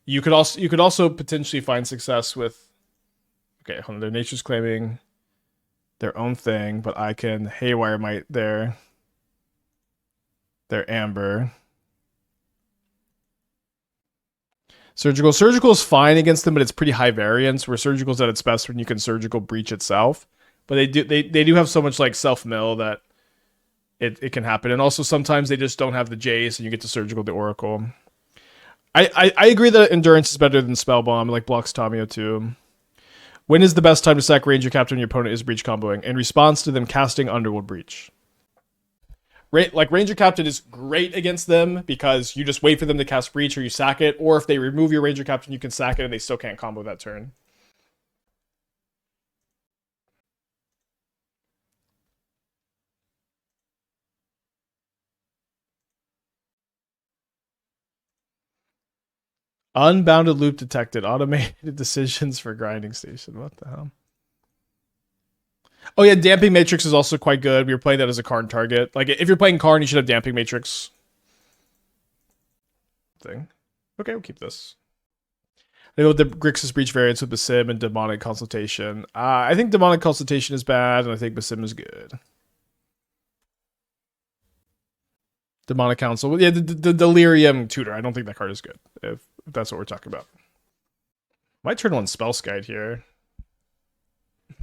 A: You could also potentially find success with. Okay, hold on. Their Nature's claiming their own thing, but I can Haywire Mite their Amber. Surgical is fine against them, but it's pretty high variance. Where Surgical's at its best when you can Surgical Breach itself. But they do have so much like self mill that it can happen. And also sometimes they just don't have the Jace and you get to Surgical the Oracle. I agree that Endurance is better than Spellbomb, like blocks Tamio too. When is the best time to sack Ranger Captain when your opponent is Breach comboing? In response to them casting Underworld Breach. Like Ranger Captain is great against them because you just wait for them to cast Breach or you sack it, or if they remove your Ranger Captain, you can sack it and they still can't combo that turn. Unbounded loop detected. Automated decisions for grinding station. What the hell? Oh yeah, Damping Matrix is also quite good. We were playing that as a Karn target. Like if you're playing Karn, you should have Damping Matrix. Thing. Okay, we'll keep this. They go with the Grixis Breach variants with Basim and Demonic Consultation. I think Demonic Consultation is bad, and I think Basim is good. Demonic Council. Yeah, the Delirium Tutor. I don't think that card is good, if that's what we're talking about. Might turn on Spellskite here.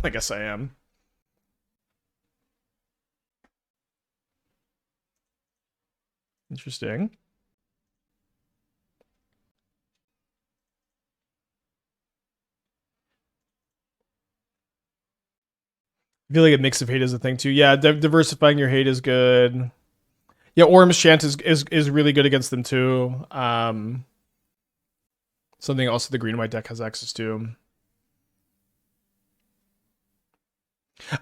A: I guess I am. Interesting. I feel like a mix of hate is a thing too. Yeah, diversifying your hate is good. Yeah, Orm's Chant is really good against them too. Something also the green and white deck has access to.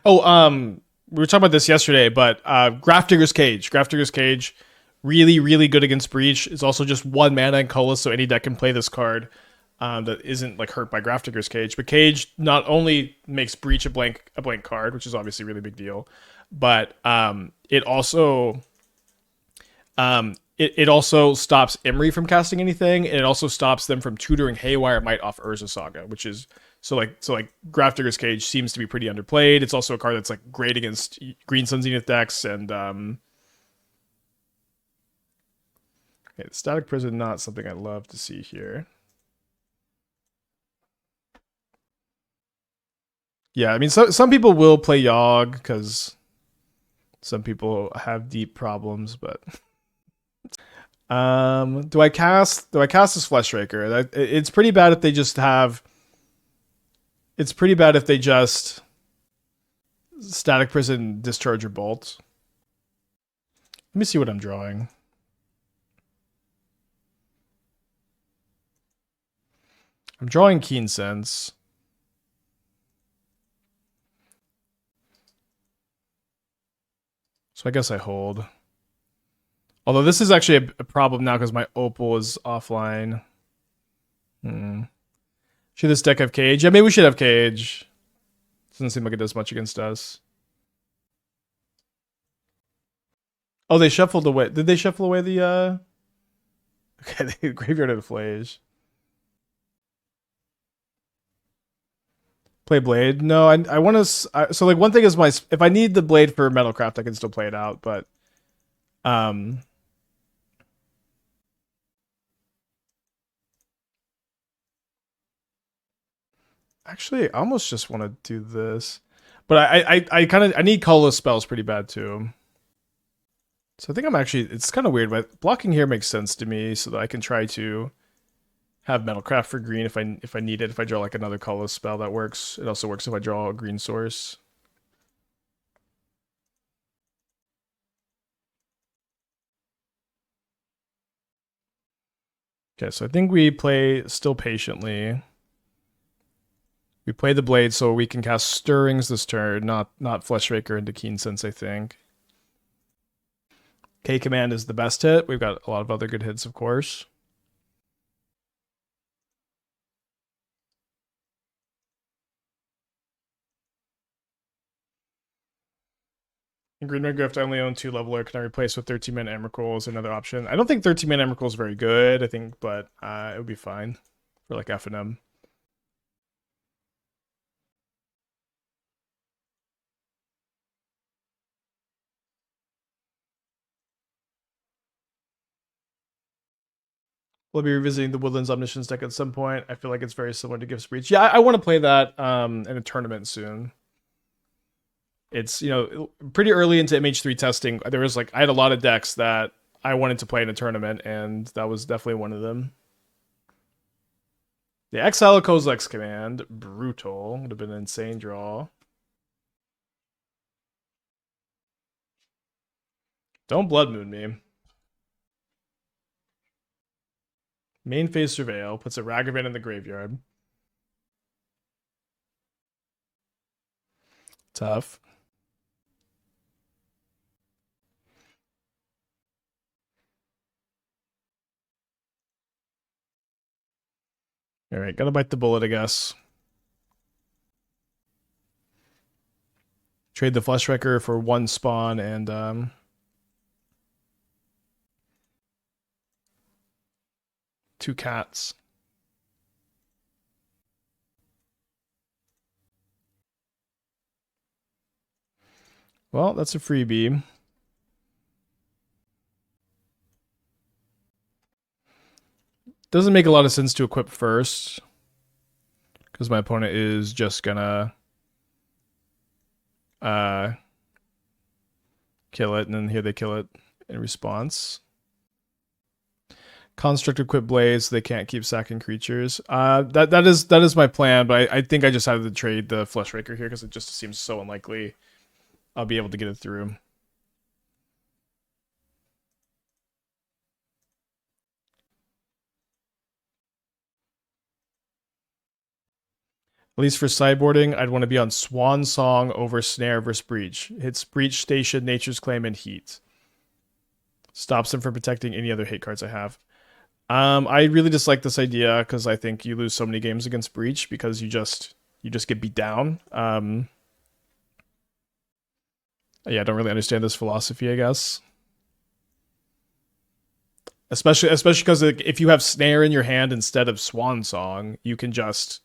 A: Oh, we were talking about this yesterday, but Grafdigger's Cage, really, really good against Breach. It's also just 1 mana and colorless, so any deck can play this card that isn't like hurt by Grafdigger's Cage. But Cage not only makes Breach a blank card, which is obviously a really big deal, but it also it also stops Emery from casting anything, and it also stops them from tutoring Haywire Mite off Urza Saga, which is so like Grafdigger's Cage seems to be pretty underplayed. It's also a card that's like great against Green Sun Zenith decks, and okay, the Static Prison, not something I love to see here. Yeah, I mean, some people will play Yogg because some people have deep problems, but do I cast this Fleshraker? It's pretty bad if they just have. It's pretty bad if they just Static Prison, Discharge, or Bolt. Let me see what I'm drawing. I'm drawing Keensense. So I guess I hold. Although this is actually a problem now because my Opal is offline. Should this deck have Cage? Yeah, maybe we should have Cage. Doesn't seem like it does much against us. Oh, they shuffled away. Did they shuffle away the Okay, they graveyard of the Flage. Play Blade? No, I want to. So like one thing is if I need the Blade for Metalcraft, I can still play it out. But actually, I almost just want to do this. But I need colorless spells pretty bad too. So I think it's kind of weird, but blocking here makes sense to me, so that I can try to have Metalcraft for green if I need it. If I draw like another colorless spell, that works. It also works if I draw a green source. Okay, so I think we play still patiently. We play the blade so we can cast Stirrings this turn, not Fleshraker into Keensense, I think. K command is the best hit. We've got a lot of other good hits, of course. In Green Red Grift, I only own 2 Leveler. Can I replace with 13-man Emrakul is another option? I don't think 13-man Emrakul is very good, I think, but it would be fine for like F and M. We'll be revisiting the Woodlands Omniscience deck at some point. I feel like it's very similar to Gift's Breach. Yeah, I want to play that in a tournament soon. It's, you know, pretty early into MH3 testing. There was like, I had a lot of decks that I wanted to play in a tournament, and that was definitely one of them. The Exile Kozilek's command, brutal. Would have been an insane draw. Don't Blood Moon me. Main phase Surveil puts a Ragavan in the graveyard. Tough. All right, gotta bite the bullet, I guess. Trade the Fleshraker for 1 spawn and 2 cats. Well, that's a freebie. Doesn't make a lot of sense to equip first, because my opponent is just gonna kill it, and then here they kill it in response. Construct equip blades, so they can't keep sacking creatures. That is my plan, but I think I just have to trade the Fleshraker here because it just seems so unlikely I'll be able to get it through. At least for sideboarding, I'd want to be on Swan Song over Snare versus Breach. Hits Breach, Station, Nature's Claim, and Heat. Stops them from protecting any other hate cards I have. I really dislike this idea because I think you lose so many games against Breach because you just get beat down. Yeah, I don't really understand this philosophy, I guess. Especially because if you have Snare in your hand instead of Swan Song, you just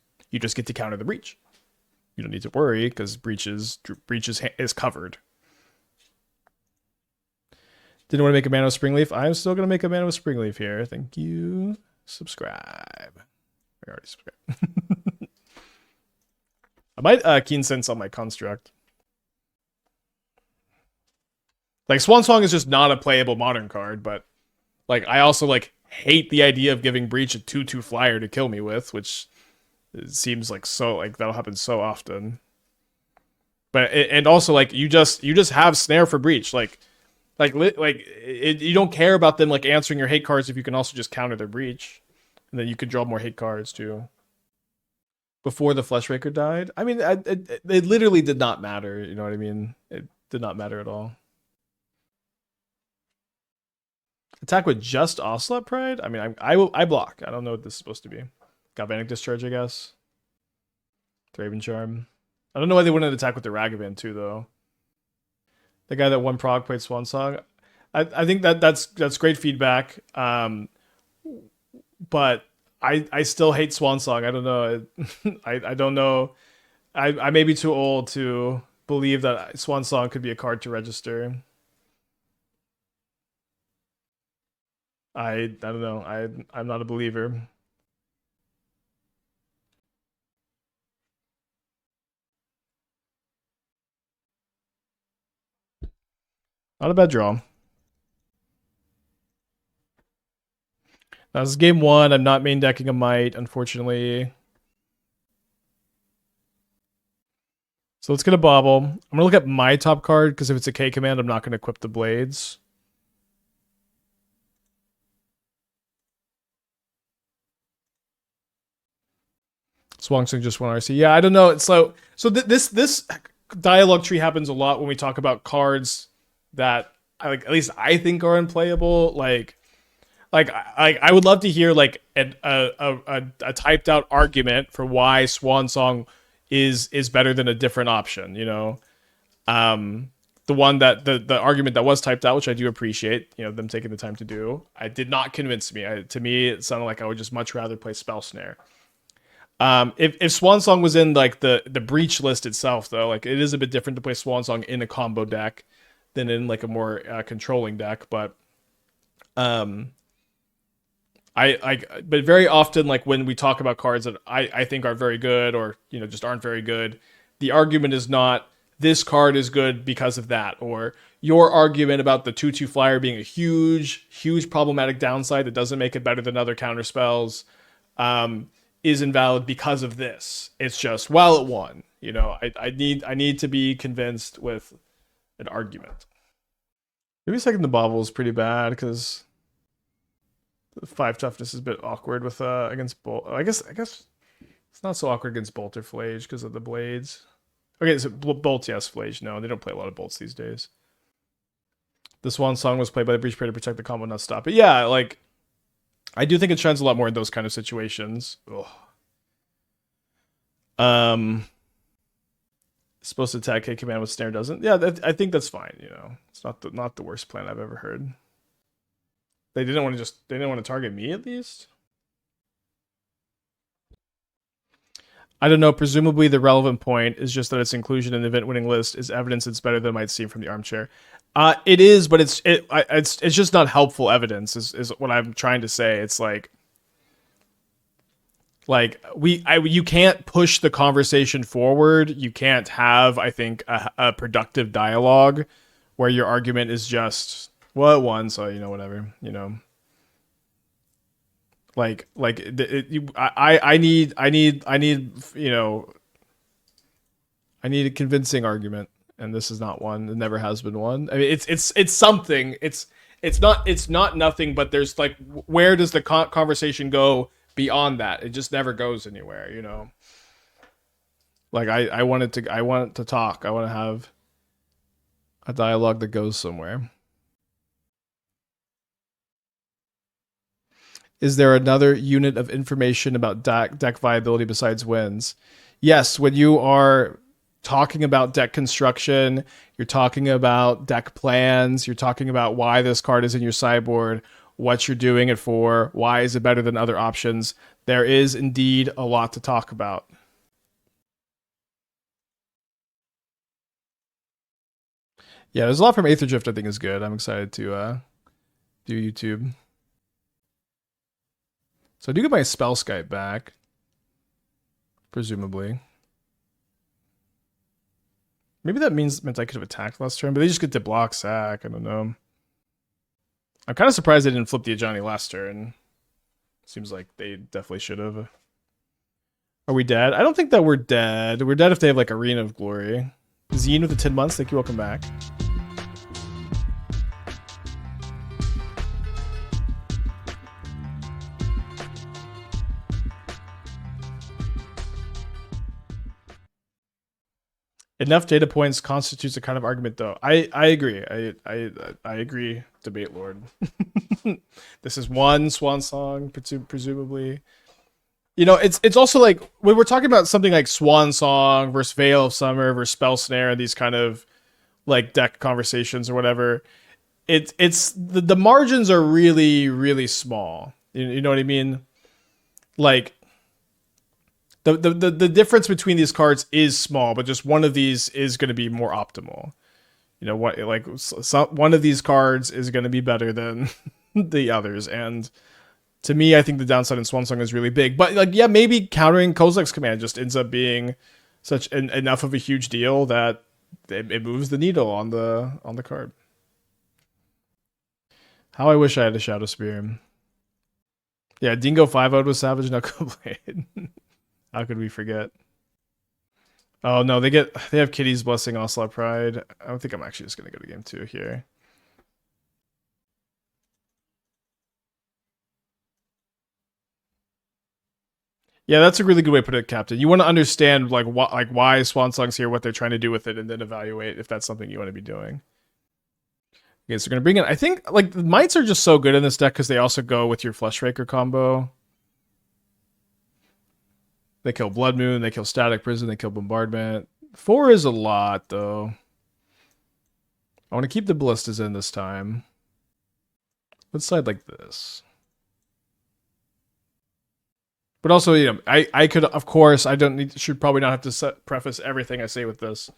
A: get to counter the Breach. You don't need to worry because Breach is covered. Didn't want to make a mana with Springleaf. I'm still going to make a mana with Springleaf here. Thank you. Subscribe. I already subscribed. I might Keensense on my construct. Like, Swan Song is just not a playable modern card, but like I also like hate the idea of giving Breach a 2/2 flyer to kill me with, which it seems like that'll happen so often. But and also like you just have Snare for Breach, you don't care about them like answering your hate cards if you can also just counter their Breach, and then you could draw more hate cards too. Before the Fleshraker died, I mean, it literally did not matter. You know what I mean? It did not matter at all. Attack with just Ocelot Pride? I mean, I block. I don't know what this is supposed to be. Galvanic Discharge, I guess. Thraben Charm. I don't know why they wouldn't attack with the Ragavan too, though. The guy that won Prague played Swan Song. I think that's great feedback. But I still hate Swan Song. I don't know. I don't know. I may be too old to believe that Swan Song could be a card to register. I don't know. I'm not a believer. Not a bad draw. Now, this is game 1. I'm not main decking a Mite, unfortunately. So let's get a Bauble. I'm going to look at my top card, because if it's a K command, I'm not going to equip the blades. Swansong just one RC. Yeah, I don't know. It's so this dialogue tree happens a lot when we talk about cards that like at least I think are unplayable. I would love to hear like a typed out argument for why Swansong is better than a different option. You know, the one that the argument that was typed out, which I do appreciate. You know, them taking the time to do. I did not convince me. To me, it sounded like I would just much rather play Spell Snare. If Swansong was in like the breach list itself, though, like it is a bit different to play Swansong in a combo deck than in like a more controlling deck. But but very often, like when we talk about cards that I think are very good or you know just aren't very good, the argument is not this card is good because of that, or your argument about the 2/2 flyer being a huge problematic downside that doesn't make it better than other counter spells. Is invalid because of this. It's just, well, it won. You know, I need to be convinced with an argument. Maybe second the Bauble is pretty bad because the 5 toughness is a bit awkward with against Bolt. I guess it's not so awkward against Bolt or Flage because of the blades. Okay, so Bolt, yes, Flage, no, they don't play a lot of bolts these days. The Swansong was played by the Breach Prayer to protect the combo, not stop it. Yeah, like I do think it shines a lot more in those kind of situations. Ugh. Supposed to attack K command with snare doesn't. Yeah, I think that's fine. You know, it's not the worst plan I've ever heard. They didn't want to target me at least. I don't know. Presumably, the relevant point is just that its inclusion in the event-winning list is evidence it's better than it might seem from the armchair. It is, but it's just not helpful evidence. Is what I'm trying to say. It's like you can't push the conversation forward. You can't have, I think, a productive dialogue where your argument is just, well, it won, so you know whatever, you know. I need you know, I need a convincing argument, and this is not one. It never has been one. I mean, it's something. It's not nothing, but there's like, where does the conversation go beyond that? It just never goes anywhere, you know. Like I want to talk. I want to have a dialogue that goes somewhere. Is there another unit of information about deck viability besides wins? Yes, when you are talking about deck construction, you're talking about deck plans, you're talking about why this card is in your sideboard, what you're doing it for, why is it better than other options. There is indeed a lot to talk about. Yeah, there's a lot from Aether Drift I think is good. I'm excited to do YouTube. So I do get my Spellskite back, presumably. Maybe that meant I could have attacked last turn, but they just get to block sack. I don't know. I'm kind of surprised they didn't flip the Ajani last turn. Seems like they definitely should have. Are we dead? I don't think that we're dead. We're dead if they have like Arena of Glory. Zine with the 10 months. Thank you. Welcome back. Enough data points constitutes a kind of argument, though. I agree. I agree, Debate Lord. This is one Swansong, presumably. You know, it's also like when we're talking about something like Swansong versus Veil of Summer versus Spell Snare and these kind of like deck conversations or whatever. It's the margins are really small. You know what I mean? Like the difference between these cards is small, but just one of these is going to be more optimal. You know what? Like one of these cards is going to be better than the others, and to me, I think the downside in Swansong is really big. But like, yeah, maybe countering Kozilek's command just ends up being such enough of a huge deal that it moves the needle on the card. How I wish I had a Shadow Spear. Yeah, Dingo 5-0'd with Savage Knuckle Blade. How could we forget? Oh no, they have Kitty's Blessing, Ocelot Pride. I don't think I'm actually just gonna go to game 2 here. Yeah, that's a really good way to put it, Captain. You want to understand like why Swansong's here, what they're trying to do with it, and then evaluate if that's something you want to be doing. Okay, so we're gonna bring in. I think like the mites are just so good in this deck because they also go with your Fleshraker combo. They kill Blood Moon, they kill Static Prison, they kill Bombardment. 4 is a lot though. I want to keep the ballistas in this time. Let's slide like this. But also, you know, I could, of course, should probably not have to preface everything I say with this.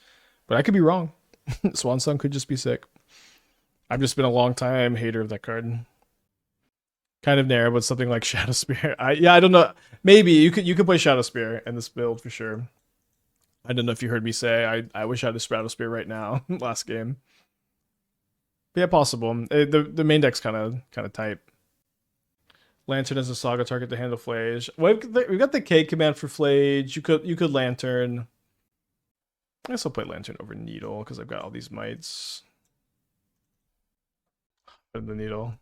A: But I could be wrong. Swansong could just be sick. I've just been a long time hater of that card. Kind of narrow, but something like Shadow Spear. I don't know. Maybe you could play Shadow Spear in this build for sure. I don't know if you heard me say I wish I had a Shadow Spear right now last game. But yeah, possible. The main deck's kind of tight. Lantern as a Saga target to handle Flage. Well, we've got the K command for Flage. You could Lantern. I guess I'll play Lantern over Needle because I've got all these mites. Put the Needle.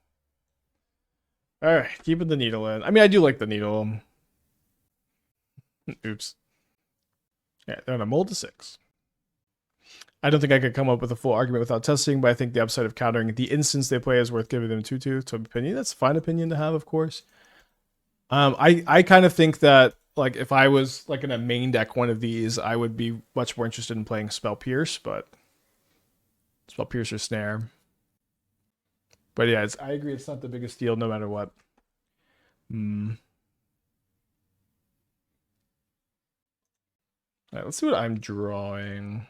A: Alright, keeping the Needle in. I mean, I do like the Needle. Oops. Yeah, they're on a mold to 6. I don't think I could come up with a full argument without testing, but I think the upside of countering the instance they play is worth giving them 2/2 to opinion. That's a fine opinion to have, of course. I kind of think that like if I was like in a main deck one of these, I would be much more interested in playing Spell Pierce, but Spell Pierce or Snare. But yeah, I agree. It's not the biggest deal, no matter what. All right, let's see what I'm drawing.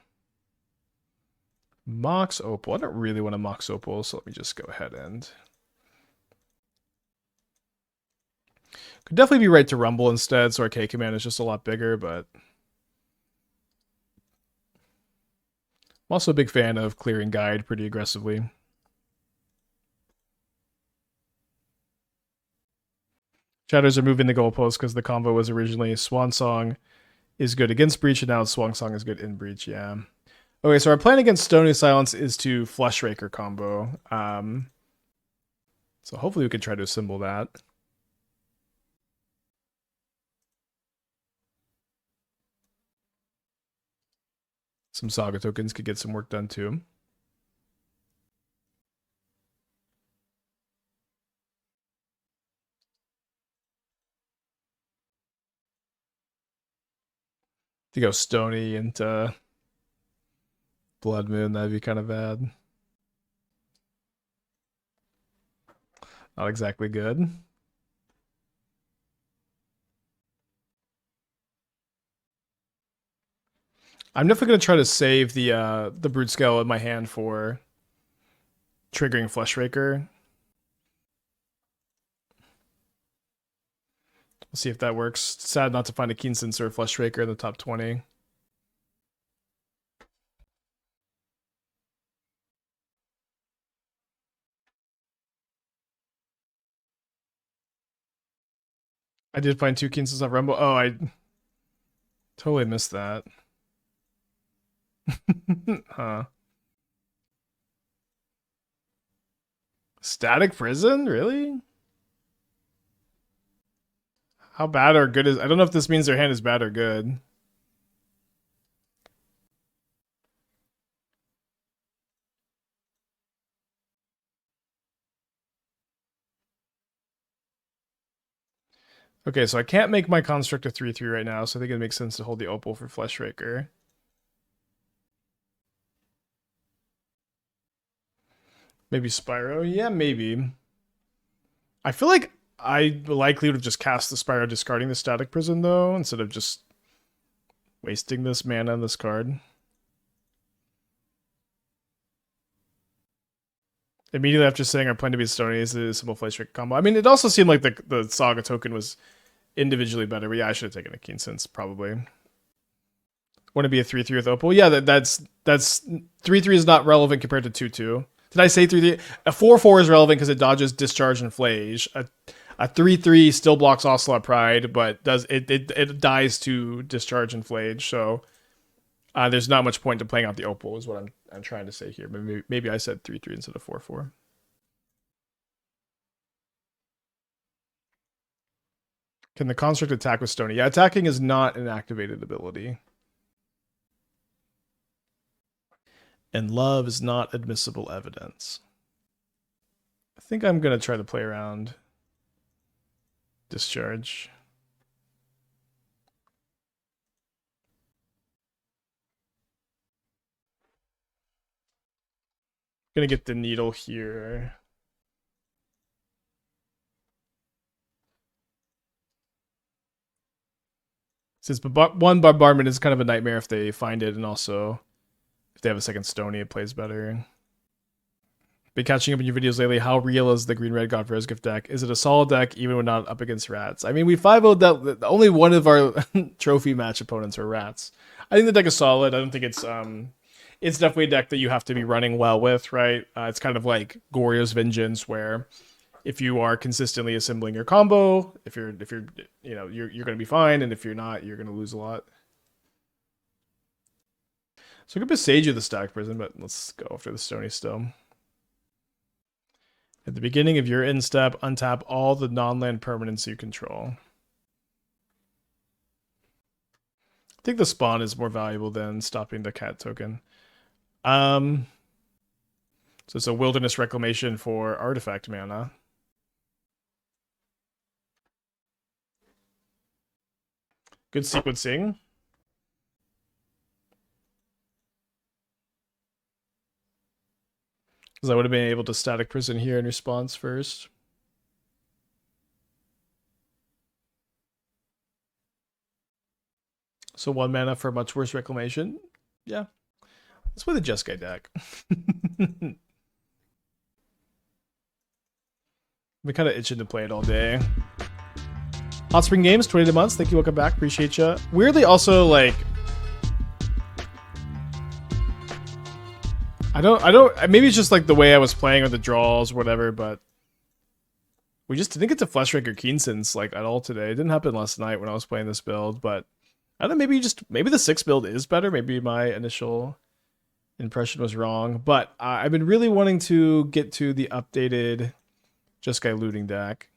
A: Mox Opal. I don't really want a Mox Opal, so let me just go ahead and... Could definitely be right to Rumble instead, so our K command is just a lot bigger, but... I'm also a big fan of clearing Guide pretty aggressively. Shadows are moving the goalposts because the combo was originally Swansong is good against Breach, and now Swansong is good in Breach, yeah. Okay, so our plan against Stony Silence is to Fleshraker combo. So hopefully we can try to assemble that. Some Saga tokens could get some work done too. To go Stony into Blood Moon, that'd be kind of bad. Not exactly good. I'm definitely gonna try to save the Broodscale in my hand for triggering Fleshraker. We'll see if that works. Sad not to find a Keensense or a Fleshraker in the top 20. I did find 2 Keensense on Rumble. Oh, I totally missed that. Huh. Static Prison? Really? How bad or good is... I don't know if this means their hand is bad or good. Okay, so I can't make my construct a 3/3 right now, so I think it makes sense to hold the Opal for Fleshraker. Maybe Spyro? Yeah, maybe. I feel like I likely would have just cast the Spyro discarding the Static Prison, though, instead of just wasting this mana on this card. Immediately after saying our plan to be Stony is a simple Fleshraker combo. I mean, it also seemed like the Saga token was individually better, but yeah, I should have taken a Keensense, probably. Want to be a 3/3 with Opal? Yeah, that's 3/3 is not relevant compared to 2/2. Did I say 3/3? A 4/4 is relevant because it dodges Discharge and Flage. A 3/3 still blocks Ocelot Pride, but it dies to Discharge and Flage. So there's not much point to playing out the Opal, is what I'm trying to say here. Maybe I said 3/3 instead of 4/4. Can the construct attack with Stony? Yeah, attacking is not an activated ability. And love is not admissible evidence. I think I'm going to try to play around Discharge. Gonna get the needle here. Since one bombardment is kind of a nightmare if they find it, and also if they have a second Stony, it plays better. Been catching up in your videos lately. How real is the green-red God Rose Gift deck? Is it a solid deck even when not up against rats? I mean, we 5-0'd that. Only one of our trophy match opponents are rats. I think the deck is solid. I don't think it's definitely a deck that you have to be running well with, right? It's kind of like Goryo's Vengeance, where if you are consistently assembling your combo, if you're you're going to be fine, and if you're not, you're going to lose a lot. So I could Boseiju the Stack Prison, but let's go after the Stony still. At the beginning of your end step, untap all the non-land permanents you control. I think the spawn is more valuable than stopping the cat token. So it's a Wilderness Reclamation for artifact mana. Good sequencing. Because I would have been able to Static Prison here in response first. So 1 mana for a much worse Reclamation. Yeah. Let's play the Jeskai deck. I've been kind of itching to play it all day. Hot Spring Games, 22 months. Thank you, welcome back. Appreciate you. Weirdly, also, like... I don't... Maybe it's just, like, the way I was playing with the draws or whatever, but... We just didn't get to Fleshraker Keensense, like, at all today. It didn't happen last night when I was playing this build, but... I don't know, maybe the 6 build is better. Maybe my initial impression was wrong, but I've been really wanting to get to the updated Jeskai Looting deck.